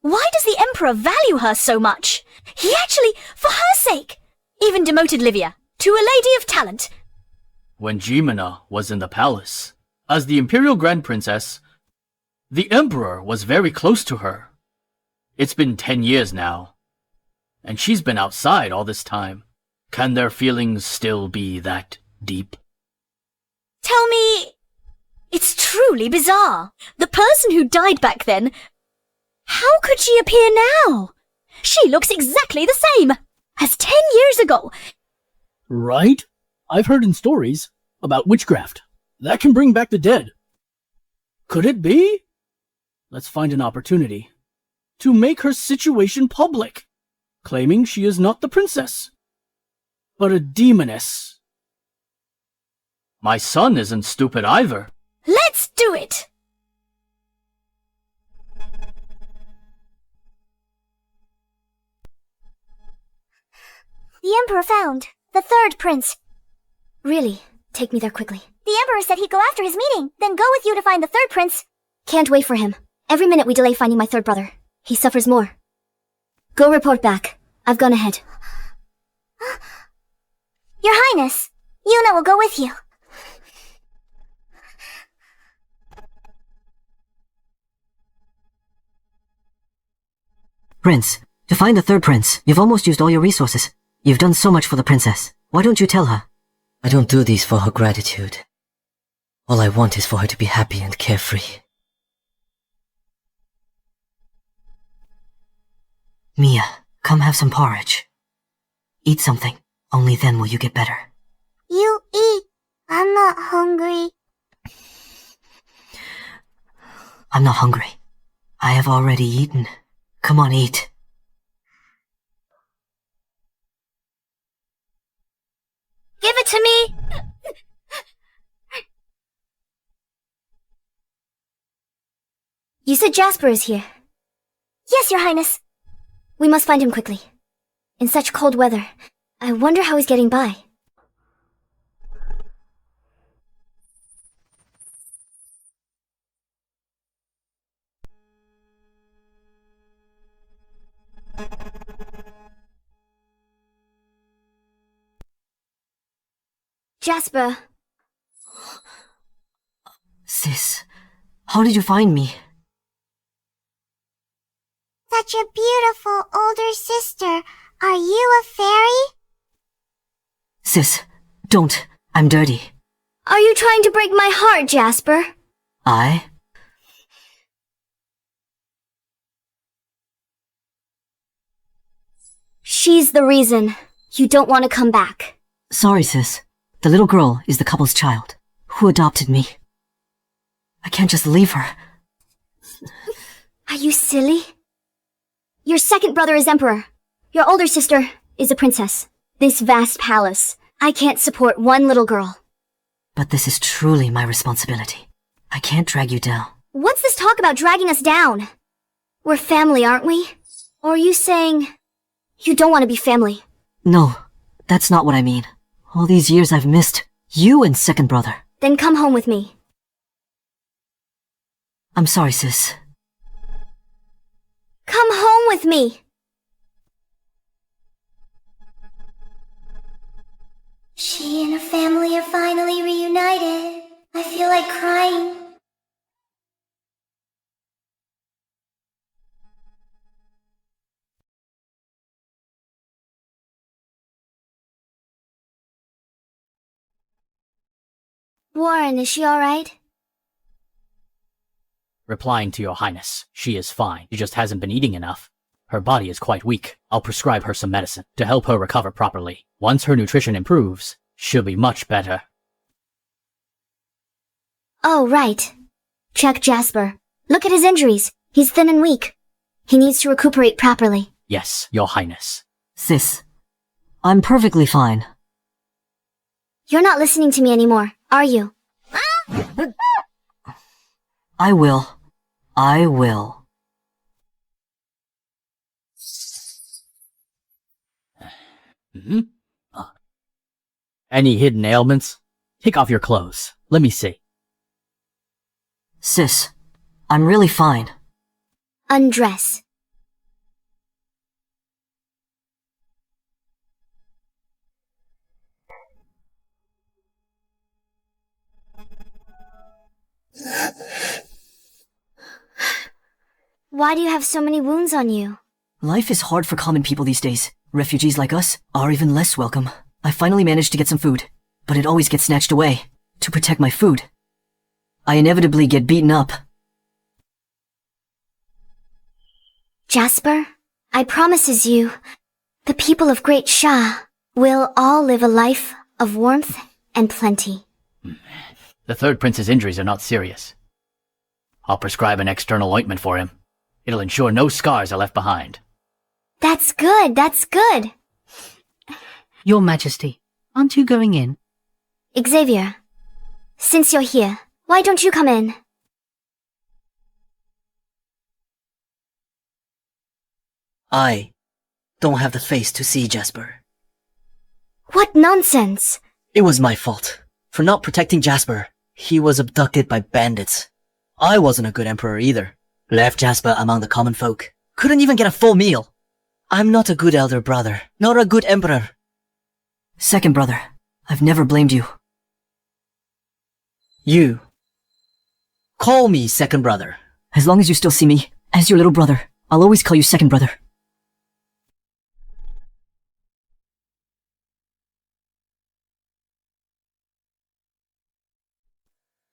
S10: Why does the Emperor value her so much? He actually, for her sake, even demoted Livia to a lady of talent.
S5: When Ximena was in the palace, as the Imperial Grand Princess, the Emperor was very close to her. It's been 10 years now, and she's been outside all this time. Can their feelings still be that deep?
S10: Tell me... It's truly bizarre. The person who died back then... How could she appear now? She looks exactly the same as 10 years ago.
S5: Right? I've heard in stories about witchcraft. That can bring back the dead. Could it be? Let's find an opportunity to make her situation public, claiming she is not the princess, but a demoness. My son isn't stupid either.
S10: Let's do it!
S1: The Emperor found the third prince. Really, take me there quickly. The Emperor said he'd go after his meeting, then go with you to find the third prince. Can't wait for him. Every minute we delay finding my third brother, he suffers more. Go report back. I've gone ahead. Your Highness, Yuna will go with you.
S11: Prince, to find the third prince, you've almost used all your resources. You've done so much for the princess. Why don't you tell her? I don't do these for her gratitude. All I want is for her to be happy and carefree. Mia, come have some porridge. Eat something. Only then will you get better.
S1: You eat. I'm not hungry.
S11: I'm not hungry. I have already eaten. Come on, eat.
S1: Give it to me! You said Jasper is here. Yes, Your Highness. We must find him quickly. In such cold weather, I wonder how he's getting by. Jasper.
S11: Sis, how did you find me?
S1: Such a beautiful older sister. Are you a fairy?
S11: Sis, don't. I'm dirty.
S1: Are you trying to break my heart, Jasper?
S11: I?
S1: She's the reason you don't want to come back.
S11: Sorry, sis. The little girl is the couple's child, who adopted me. I can't just leave her.
S1: Are you silly? Your second brother is emperor. Your older sister is a princess. This vast palace, I can't support one little girl.
S11: But this is truly my responsibility. I can't drag you down.
S1: What's this talk about dragging us down? We're family, aren't we? Or are you saying you don't want to be family?
S11: No, that's not what I mean. All these years I've missed you and second brother.
S1: Then come home with me.
S11: I'm sorry, sis.
S1: Come home with me. She and her family are finally reunited. I feel like crying. Warren, is she alright?
S5: Replying to your highness, she is fine. She just hasn't been eating enough. Her body is quite weak. I'll prescribe her some medicine to help her recover properly. Once her nutrition improves, she'll be much better.
S1: Oh, right. Check Jasper. Look at his injuries. He's thin and weak. He needs to recuperate properly.
S5: Yes, your highness.
S11: Sis, I'm perfectly fine.
S1: You're not listening to me anymore, are you?
S11: I will. I will.
S5: Any hidden ailments? Take off your clothes. Let me see.
S11: Sis, I'm really fine.
S1: Undress. Why do you have so many wounds on you?
S11: Life is hard for common people these days. Refugees like us are even less welcome. I finally managed to get some food, but it always gets snatched away. To protect my food, I inevitably get beaten up.
S1: Jasper, I promises you, the people of Great Sha will all live a life of warmth and plenty.
S5: The third prince's injuries are not serious. I'll prescribe an external ointment for him. It'll ensure no scars are left behind.
S1: That's good, that's good.
S2: Your Majesty, aren't you going in?
S1: Xavier, since you're here, why don't you come in?
S3: I don't have the face to see Jasper.
S1: What nonsense!
S3: It was my fault. For not protecting Jasper. He was abducted by bandits. I wasn't a good emperor either. Left Jasper among the common folk. Couldn't even get a full meal. I'm not a good elder brother, nor a good emperor.
S11: Second brother, I've never blamed you.
S3: You. Call me second brother.
S11: As long as you still see me as your little brother, I'll always call you second brother.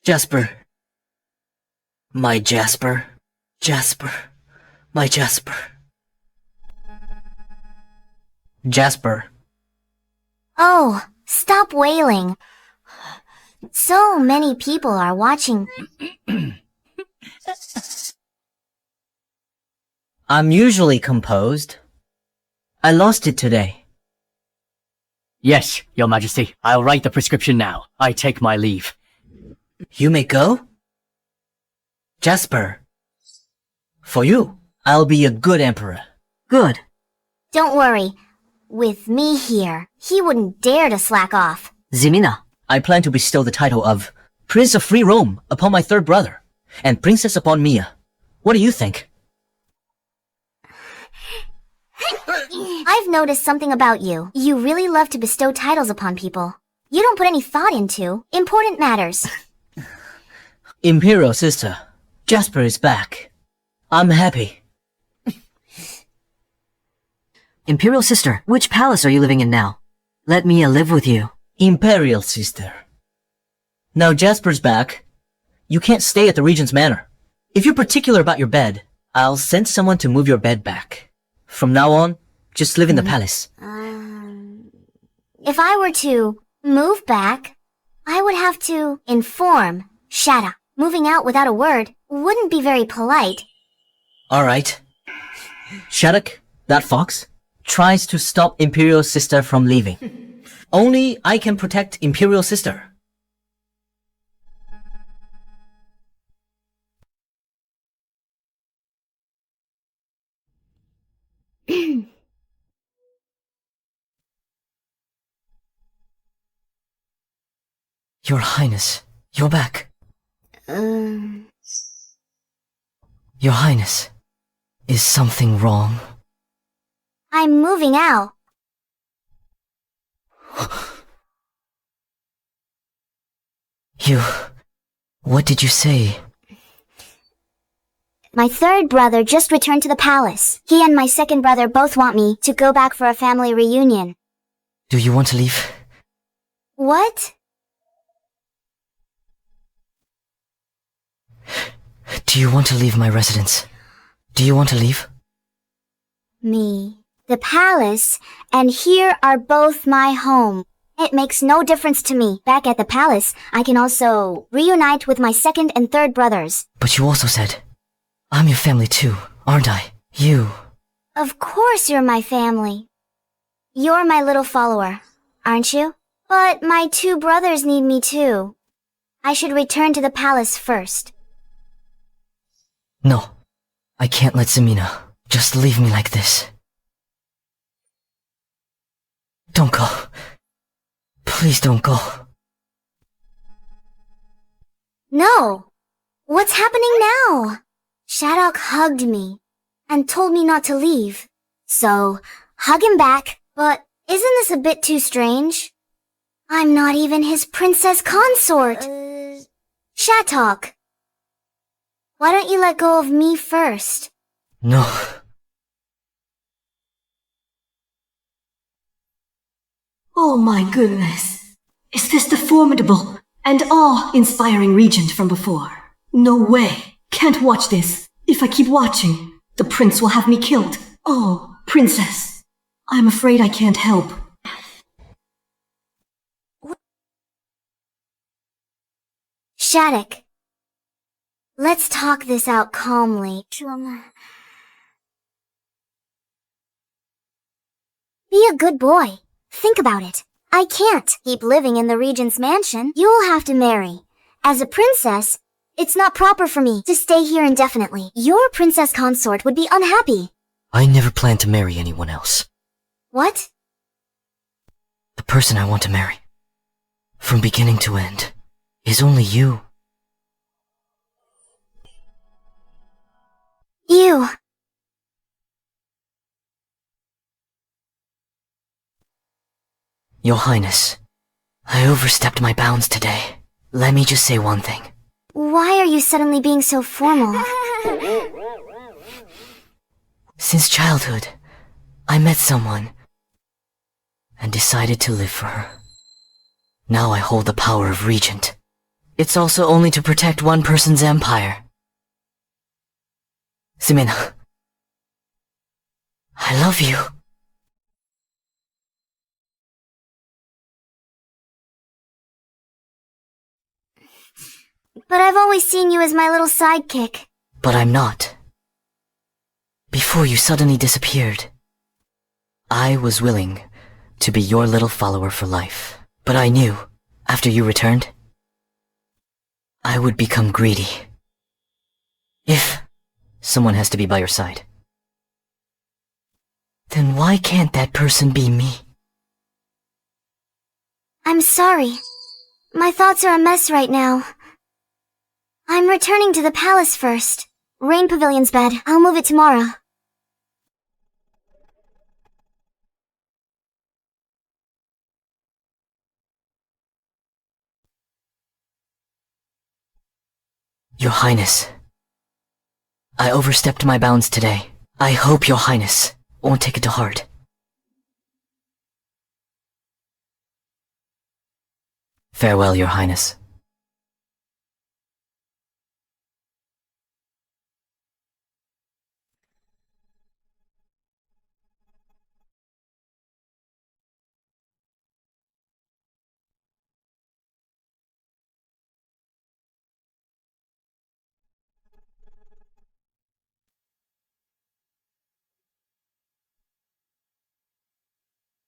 S3: Jasper. My Jasper. Jasper. My Jasper. Jasper.
S1: Oh, stop wailing. So many people are watching.
S3: I'm usually composed. I lost it today.
S5: Yes, your majesty. I'll write the prescription now. I take my leave.
S3: You may go? Jasper. For you, I'll be a good emperor.
S11: Good.
S1: Don't worry. With me here, he wouldn't dare to slack off.
S11: Zimina.
S3: I plan to bestow the title of Prince of Free Rome upon my third brother, and Princess upon Mia. What do you think?
S1: I've noticed something about you. You really love to bestow titles upon people. You don't put any thought into important matters.
S3: Imperial sister, Jasper is back. I'm happy.
S11: Imperial sister, which palace are you living in now? Let Mia live with you.
S3: Imperial sister. Now Jasper's back. You can't stay at the Regent's Manor. If you're particular about your bed, I'll send someone to move your bed back. From now on, just live in the palace.
S1: If I were to move back, I would have to inform Shada. Moving out without a word wouldn't be very polite.
S3: Alright. Shattuck, that fox, tries to stop Imperial Sister from leaving. Only I can protect Imperial Sister.
S11: Your Highness, you're back. Your Highness, is something wrong?
S1: I'm moving out.
S11: What did you say?
S1: My third brother just returned to the palace. He and my second brother both want me to go back for a family reunion.
S11: Do you want to leave?
S1: What?
S4: Do you want to leave my residence? Do you want to leave?
S1: Me. The palace, and here are both my home. It makes no difference to me. Back at the palace, I can also reunite with my second and third brothers.
S4: But you also said, I'm your family too, aren't I? You.
S1: Of course you're my family. You're my little follower, aren't you? But my two brothers need me too. I should return to the palace first.
S4: No, I can't let Zemina just leave me like this. Don't go. Please don't go.
S1: No! What's happening now? Shadok hugged me and told me not to leave. So, hug him back, but isn't this a bit too strange? I'm not even his princess consort. Shatok, why don't you let go of me first?
S4: No.
S11: Oh my goodness. Is this the formidable and awe-inspiring regent from before? No way. Can't watch this. If I keep watching, the prince will have me killed. Oh, princess. I'm afraid I can't help.
S1: Shatok, let's talk this out calmly. Be a good boy. Think about it. I can't keep living in the regent's mansion. You'll have to marry. As a princess, it's not proper for me to stay here indefinitely. Your princess consort would be unhappy.
S4: I never planned to marry anyone else.
S1: What?
S4: The person I want to marry, from beginning to end, is only you.
S1: You.
S4: Your Highness, I overstepped my bounds today. Let me just say one thing.
S1: Why are you suddenly being so formal?
S4: Since childhood, I met someone and decided to live for her. Now I hold the power of regent. It's also only to protect one person's empire. Zemina, I love you.
S1: But I've always seen you as my little sidekick.
S4: But I'm not. Before you suddenly disappeared, I was willing to be your little follower for life. But I knew, after you returned, I would become greedy. If someone has to be by your side, then why can't that person be me?
S1: I'm sorry. My thoughts are a mess right now. I'm returning to the palace first. Rain Pavilion's bed. I'll move it tomorrow.
S4: Your Highness, I overstepped my bounds today. I hope Your Highness won't take it to heart. Farewell, Your Highness.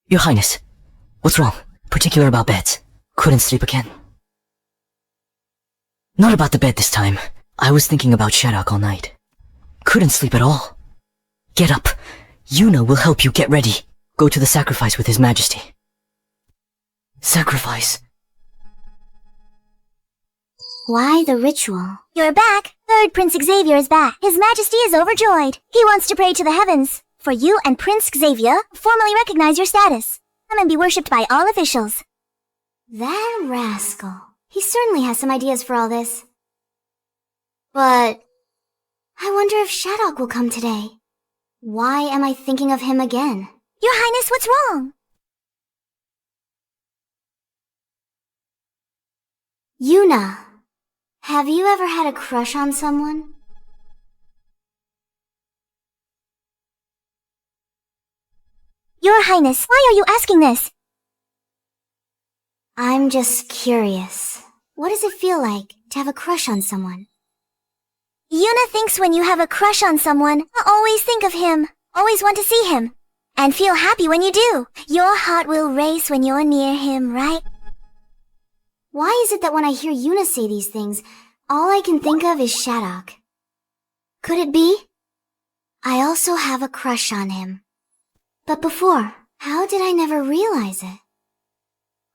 S4: Your Highness, what's wrong? Particular about beds. Couldn't sleep again. Not about the bed this time. I was thinking about Shadok all night. Couldn't sleep at all. Get up. Yuna will help you get ready. Go to the sacrifice with His Majesty. Sacrifice?
S1: Why the ritual? You're back! Third Prince Xavier is back. His Majesty is overjoyed. He wants to pray to the heavens. For you and Prince Xavier, formally recognize your status. Come and be worshipped by all officials. That rascal. He certainly has some ideas for all this. But I wonder if Shadok will come today. Why am I thinking of him again? Your Highness, what's wrong? Yuna, have you ever had a crush on someone? Your Highness, why are you asking this? I'm just curious. What does it feel like to have a crush on someone? Yuna thinks when you have a crush on someone, you always think of him, always want to see him, and feel happy when you do. Your heart will race when you're near him, right? Why is it that when I hear Yuna say these things, all I can think of is Shadok? Could it be? I also have a crush on him. But before, how did I never realize it?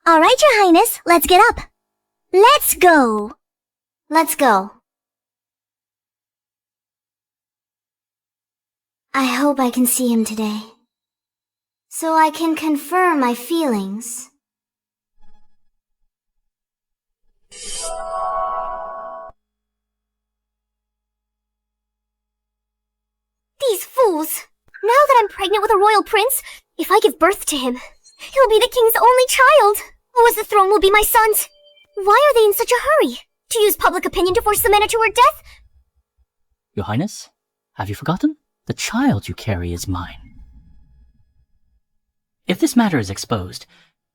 S1: Alright, Your Highness, let's get up. Let's go. Let's go. I hope I can see him today, so I can confirm my feelings. These fools! Now that I'm pregnant with a royal prince, if I give birth to him, he'll be the king's only child. Or as the throne will be my son's. Why are they in such a hurry? To use public opinion to force Ximena to her death?
S5: Your Highness, have you forgotten? The child you carry is mine. If this matter is exposed,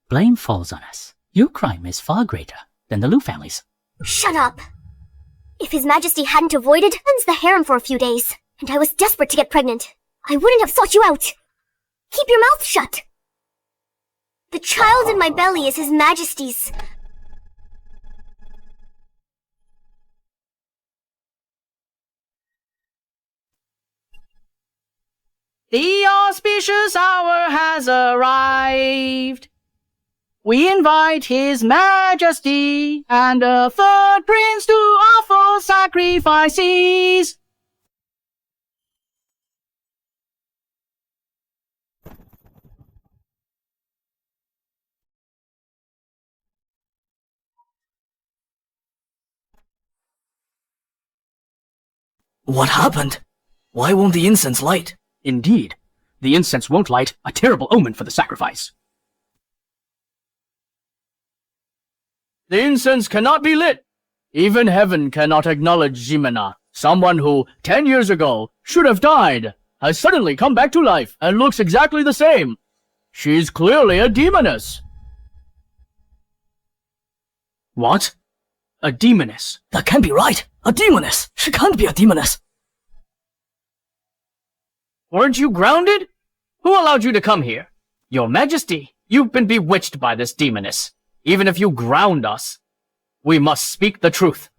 S5: blame falls on us. Your crime is far greater than the Lu family's.
S1: Shut up! If His Majesty hadn't avoided, cleanse the harem for a few days, and I was desperate to get pregnant, I wouldn't have sought you out. Keep your mouth shut. The child in my belly is His Majesty's.
S2: The auspicious hour has arrived. We invite His Majesty and a third prince to offer sacrifices.
S3: What happened? Why won't the incense light?
S5: Indeed, the incense won't light, a terrible omen for the sacrifice. The incense cannot be lit. Even heaven cannot acknowledge Ximena, someone who, 10 years ago, should have died, has suddenly come back to life and looks exactly the same. She's clearly a demoness.
S3: What?
S5: A demoness.
S3: That can't be right. A demoness. She can't be a demoness.
S5: Weren't you grounded? Who allowed you to come here? Your Majesty, you've been bewitched by this demoness. Even if you ground us, we must speak the truth.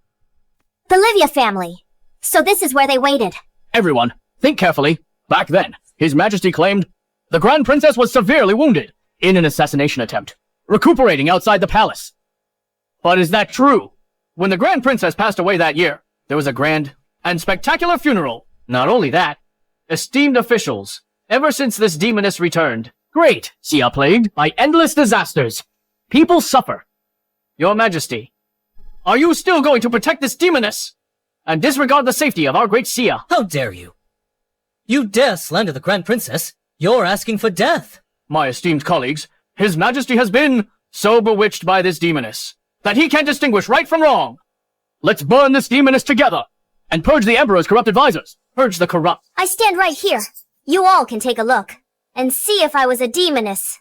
S1: The Livia family. So this is where they waited.
S5: Everyone, think carefully. Back then, His Majesty claimed the Grand Princess was severely wounded in an assassination attempt, recuperating outside the palace. But is that true? When the Grand Princess passed away that year, there was a grand and spectacular funeral. Not only that, esteemed officials, ever since this demoness returned, great Xia plagued by endless disasters. People suffer. Your Majesty, are you still going to protect this demoness and disregard the safety of our great Xia?
S3: How dare you? You dare slander the Grand Princess? You're asking for death.
S5: My esteemed colleagues, His Majesty has been so bewitched by this demoness that he can't distinguish right from wrong. Let's burn this demoness together and purge the Emperor's corrupt advisors. Purge the corrupt.
S1: I stand right here. You all can take a look and see if I was a demoness,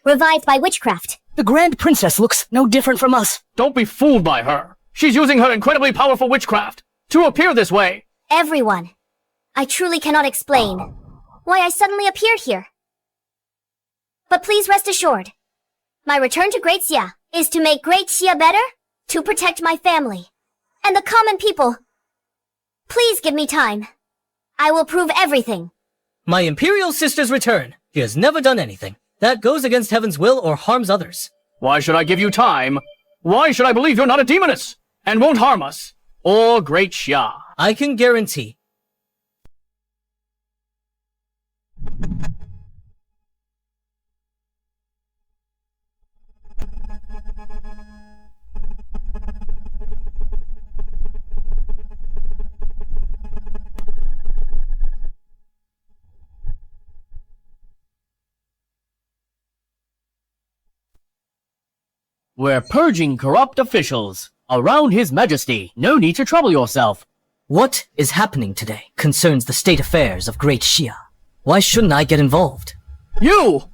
S1: revived by witchcraft.
S3: The Grand Princess looks no different from us.
S5: Don't be fooled by her. She's using her incredibly powerful witchcraft to appear this way.
S1: Everyone, I truly cannot explain why I suddenly appeared here. But please rest assured, my return to Great Xia is to make Great Xia better, to protect my family, and the common people. Please give me time. I will prove everything.
S3: My Imperial sister's return. She has never done anything that goes against heaven's will or harms others.
S5: Why should I give you time? Why should I believe you're not a demoness and won't harm us or Great Xia?
S3: I can guarantee.
S5: We're purging corrupt officials around His Majesty. No need to trouble yourself.
S3: What is happening today concerns the state affairs of Great Xia. Why shouldn't I get involved?
S5: You!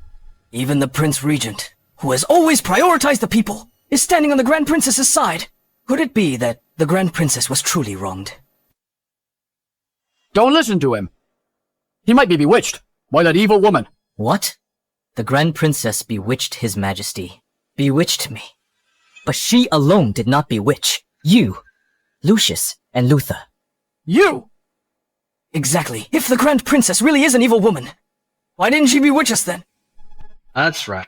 S4: Even the Prince Regent, who has always prioritized the people, is standing on the Grand Princess's side. Could it be that the Grand Princess was truly wronged?
S5: Don't listen to him. He might be bewitched by that evil woman.
S3: What? The Grand Princess bewitched His Majesty. Bewitched me. But she alone did not bewitch you, Lucius, and Luther.
S4: You! Exactly. If the Grand Princess really is an evil woman, why didn't she bewitch us then?
S5: That's right.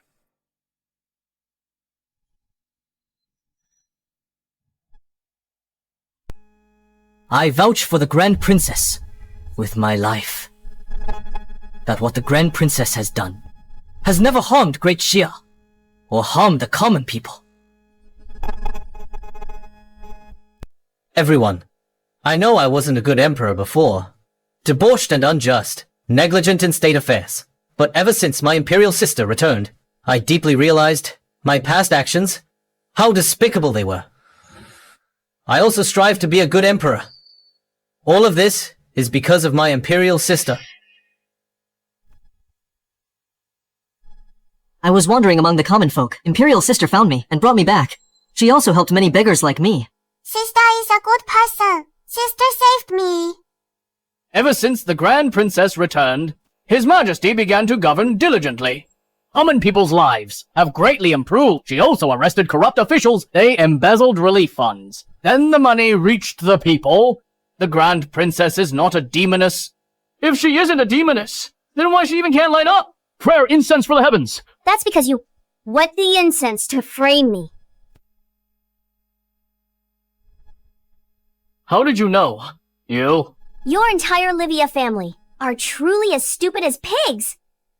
S3: I vouch for the Grand Princess with my life. That what the Grand Princess has done has never harmed Great Xia, or harmed the common people. Everyone, I know I wasn't a good emperor before. Debauched and unjust, negligent in state affairs. But ever since my imperial sister returned, I deeply realized my past actions, how despicable they were. I also strive to be a good emperor. All of this is because of my imperial sister.
S11: I was wandering among the common folk. Imperial Sister found me and brought me back. She also helped many beggars like me.
S1: Sister is a good person. Sister saved me.
S5: Ever since the Grand Princess returned, His Majesty began to govern diligently. Common people's lives have greatly improved. She also arrested corrupt officials. They embezzled relief funds. Then the money reached the people. The Grand Princess is not a demoness. If she isn't a demoness, then why she even can't light up? Prayer incense for the heavens.
S1: That's because you wet the incense to frame me.
S5: How did you know? You?
S1: Your entire Livia family are truly as stupid as pigs.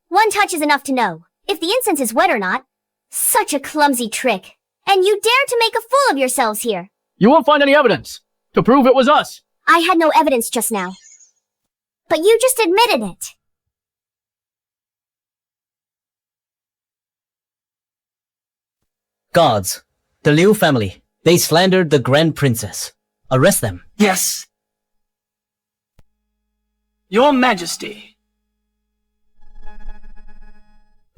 S1: One touch is enough to know if the incense is wet or not. Such a clumsy trick. And you dare to make a fool of yourselves here.
S5: You won't find any evidence to prove it was us.
S1: I had no evidence just now. But you just admitted it.
S3: Guards, the Liu family, they slandered the Grand Princess. Arrest them.
S8: Yes. Your Majesty.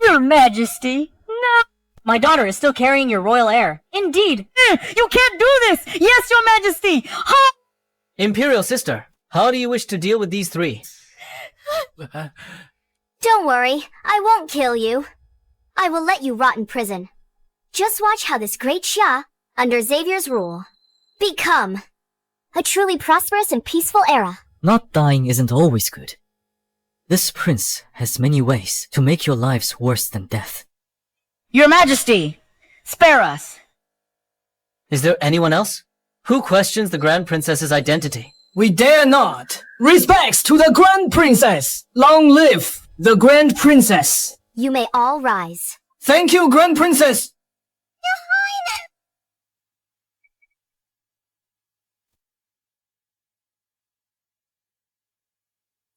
S10: Your Majesty? No.
S11: My daughter is still carrying your royal heir. Indeed.
S6: You can't do this! Yes, Your Majesty! Ha!
S3: Imperial sister, how do you wish to deal with these three?
S1: Don't worry, I won't kill you. I will let you rot in prison. Just watch how this great Xia, under Xavier's rule, become a truly prosperous and peaceful era.
S11: Not dying isn't always good. This prince has many ways to make your lives worse than death.
S6: Your Majesty, spare us.
S3: Is there anyone else? Who questions the Grand Princess's identity?
S4: We dare not! Respects to the Grand Princess! Long live the Grand Princess!
S1: You may all rise.
S4: Thank you, Grand Princess!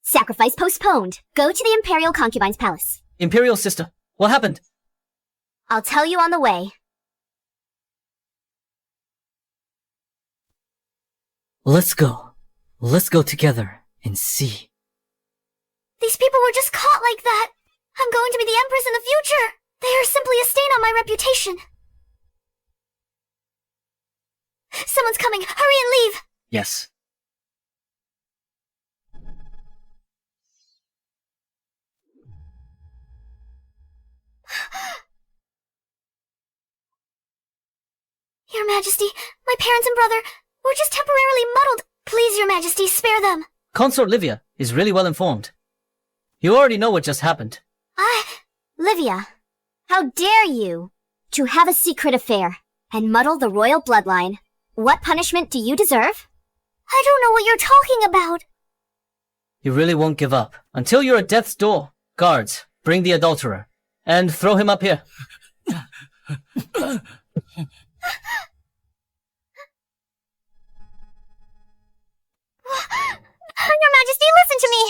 S1: Sacrifice postponed. Go to the Imperial Concubine's Palace.
S3: Imperial sister, what happened?
S1: I'll tell you on the way.
S11: Let's go. Let's go together and see.
S1: These people were just caught like that. I'm going to be the Empress in the future. They are simply a stain on my reputation. Someone's coming. Hurry and leave.
S3: Yes.
S1: Your Majesty, my parents and brother were just temporarily muddled. Please, Your Majesty, spare them.
S3: Consort Livia is really well informed. You already know what just happened.
S1: Livia, how dare you to have a secret affair and muddle the royal bloodline? What punishment do you deserve? I don't know what you're talking about.
S3: You really won't give up until you're at death's door. Guards, bring the adulterer and throw him up here.
S1: Your Majesty, listen to me!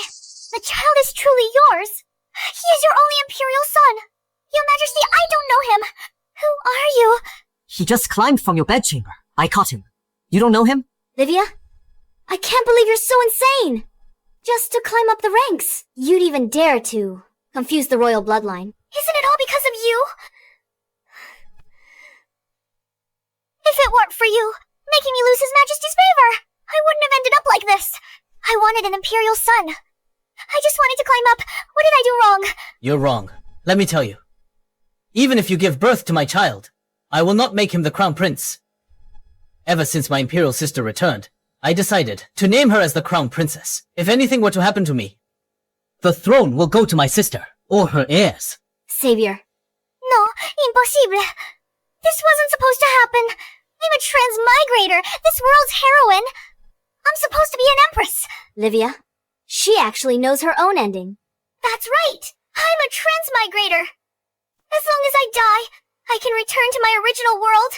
S1: The child is truly yours. He is your only imperial son. Your Majesty, I don't know him. Who are you?
S11: He just climbed from your bedchamber. I caught him. You don't know him?
S1: Livia? I can't believe you're so insane. Just to climb up the ranks. You'd even dare to confuse the royal bloodline. Isn't it all because of you? If it weren't for you, making me lose His Majesty's favor, I wouldn't have ended up like this. I wanted an imperial son. I just wanted to climb up. What did I do wrong?
S3: You're wrong. Let me tell you. Even if you give birth to my child, I will not make him the crown prince. Ever since my imperial sister returned, I decided to name her as the crown princess. If anything were to happen to me, the throne will go to my sister, or her heirs.
S1: Savior. No, impossible. This wasn't supposed to happen. I'm a transmigrator, this world's heroine. I'm supposed to be an empress.
S12: Livia, she actually knows her own ending.
S1: That's right. I'm a transmigrator. As long as I die, I can return to my original world.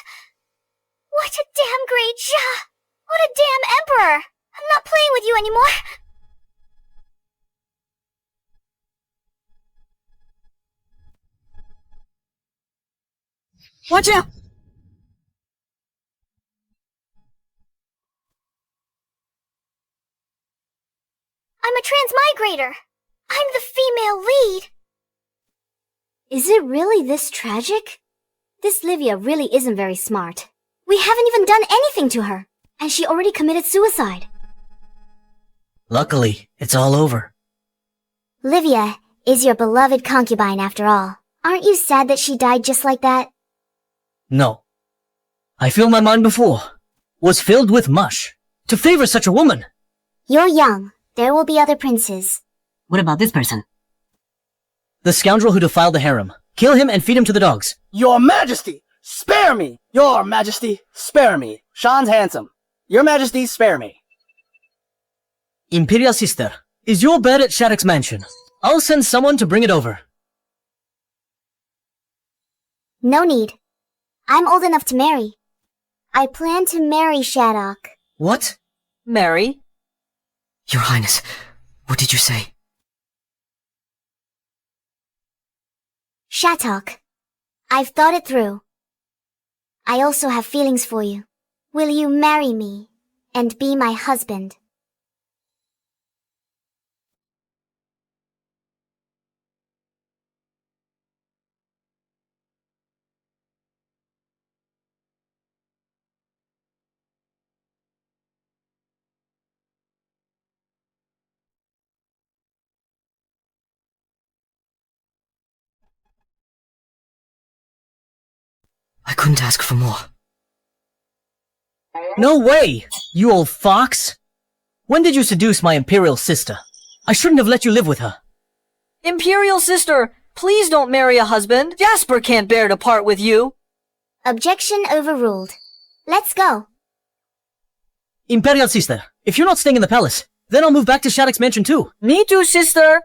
S1: What a damn great Xia! What a damn emperor! I'm not playing with you anymore.
S6: Watch out!
S1: I'm a transmigrator. I'm the female lead.
S12: Is it really this tragic? This Livia really isn't very smart. We haven't even done anything to her, and she already committed suicide.
S3: Luckily, it's all over.
S1: Livia is your beloved concubine after all. Aren't you sad that she died just like that?
S3: No. I feel my mind before was filled with mush. To favor such a woman.
S1: You're young. There will be other princes.
S11: What about this person?
S3: The scoundrel who defiled the harem. Kill him and feed him to the dogs.
S8: Your Majesty, spare me! Your Majesty, spare me. Sean's handsome. Your Majesty, spare me.
S3: Imperial sister, is your bed at Shattuck's mansion? I'll send someone to bring it over.
S1: No need. I'm old enough to marry. I plan to marry Shattuck.
S3: What?
S11: Marry? Your Highness, what did you say?
S1: Shattuck, I've thought it through. I also have feelings for you. Will you marry me and be my husband?
S11: I couldn't ask for more.
S3: No way, you old fox! When did you seduce my imperial sister? I shouldn't have let you live with her.
S11: Imperial sister, please don't marry a husband. Jasper can't bear to part with you.
S1: Objection overruled. Let's go.
S3: Imperial sister, if you're not staying in the palace, then I'll move back to Shattuck's mansion too.
S11: Me too, sister.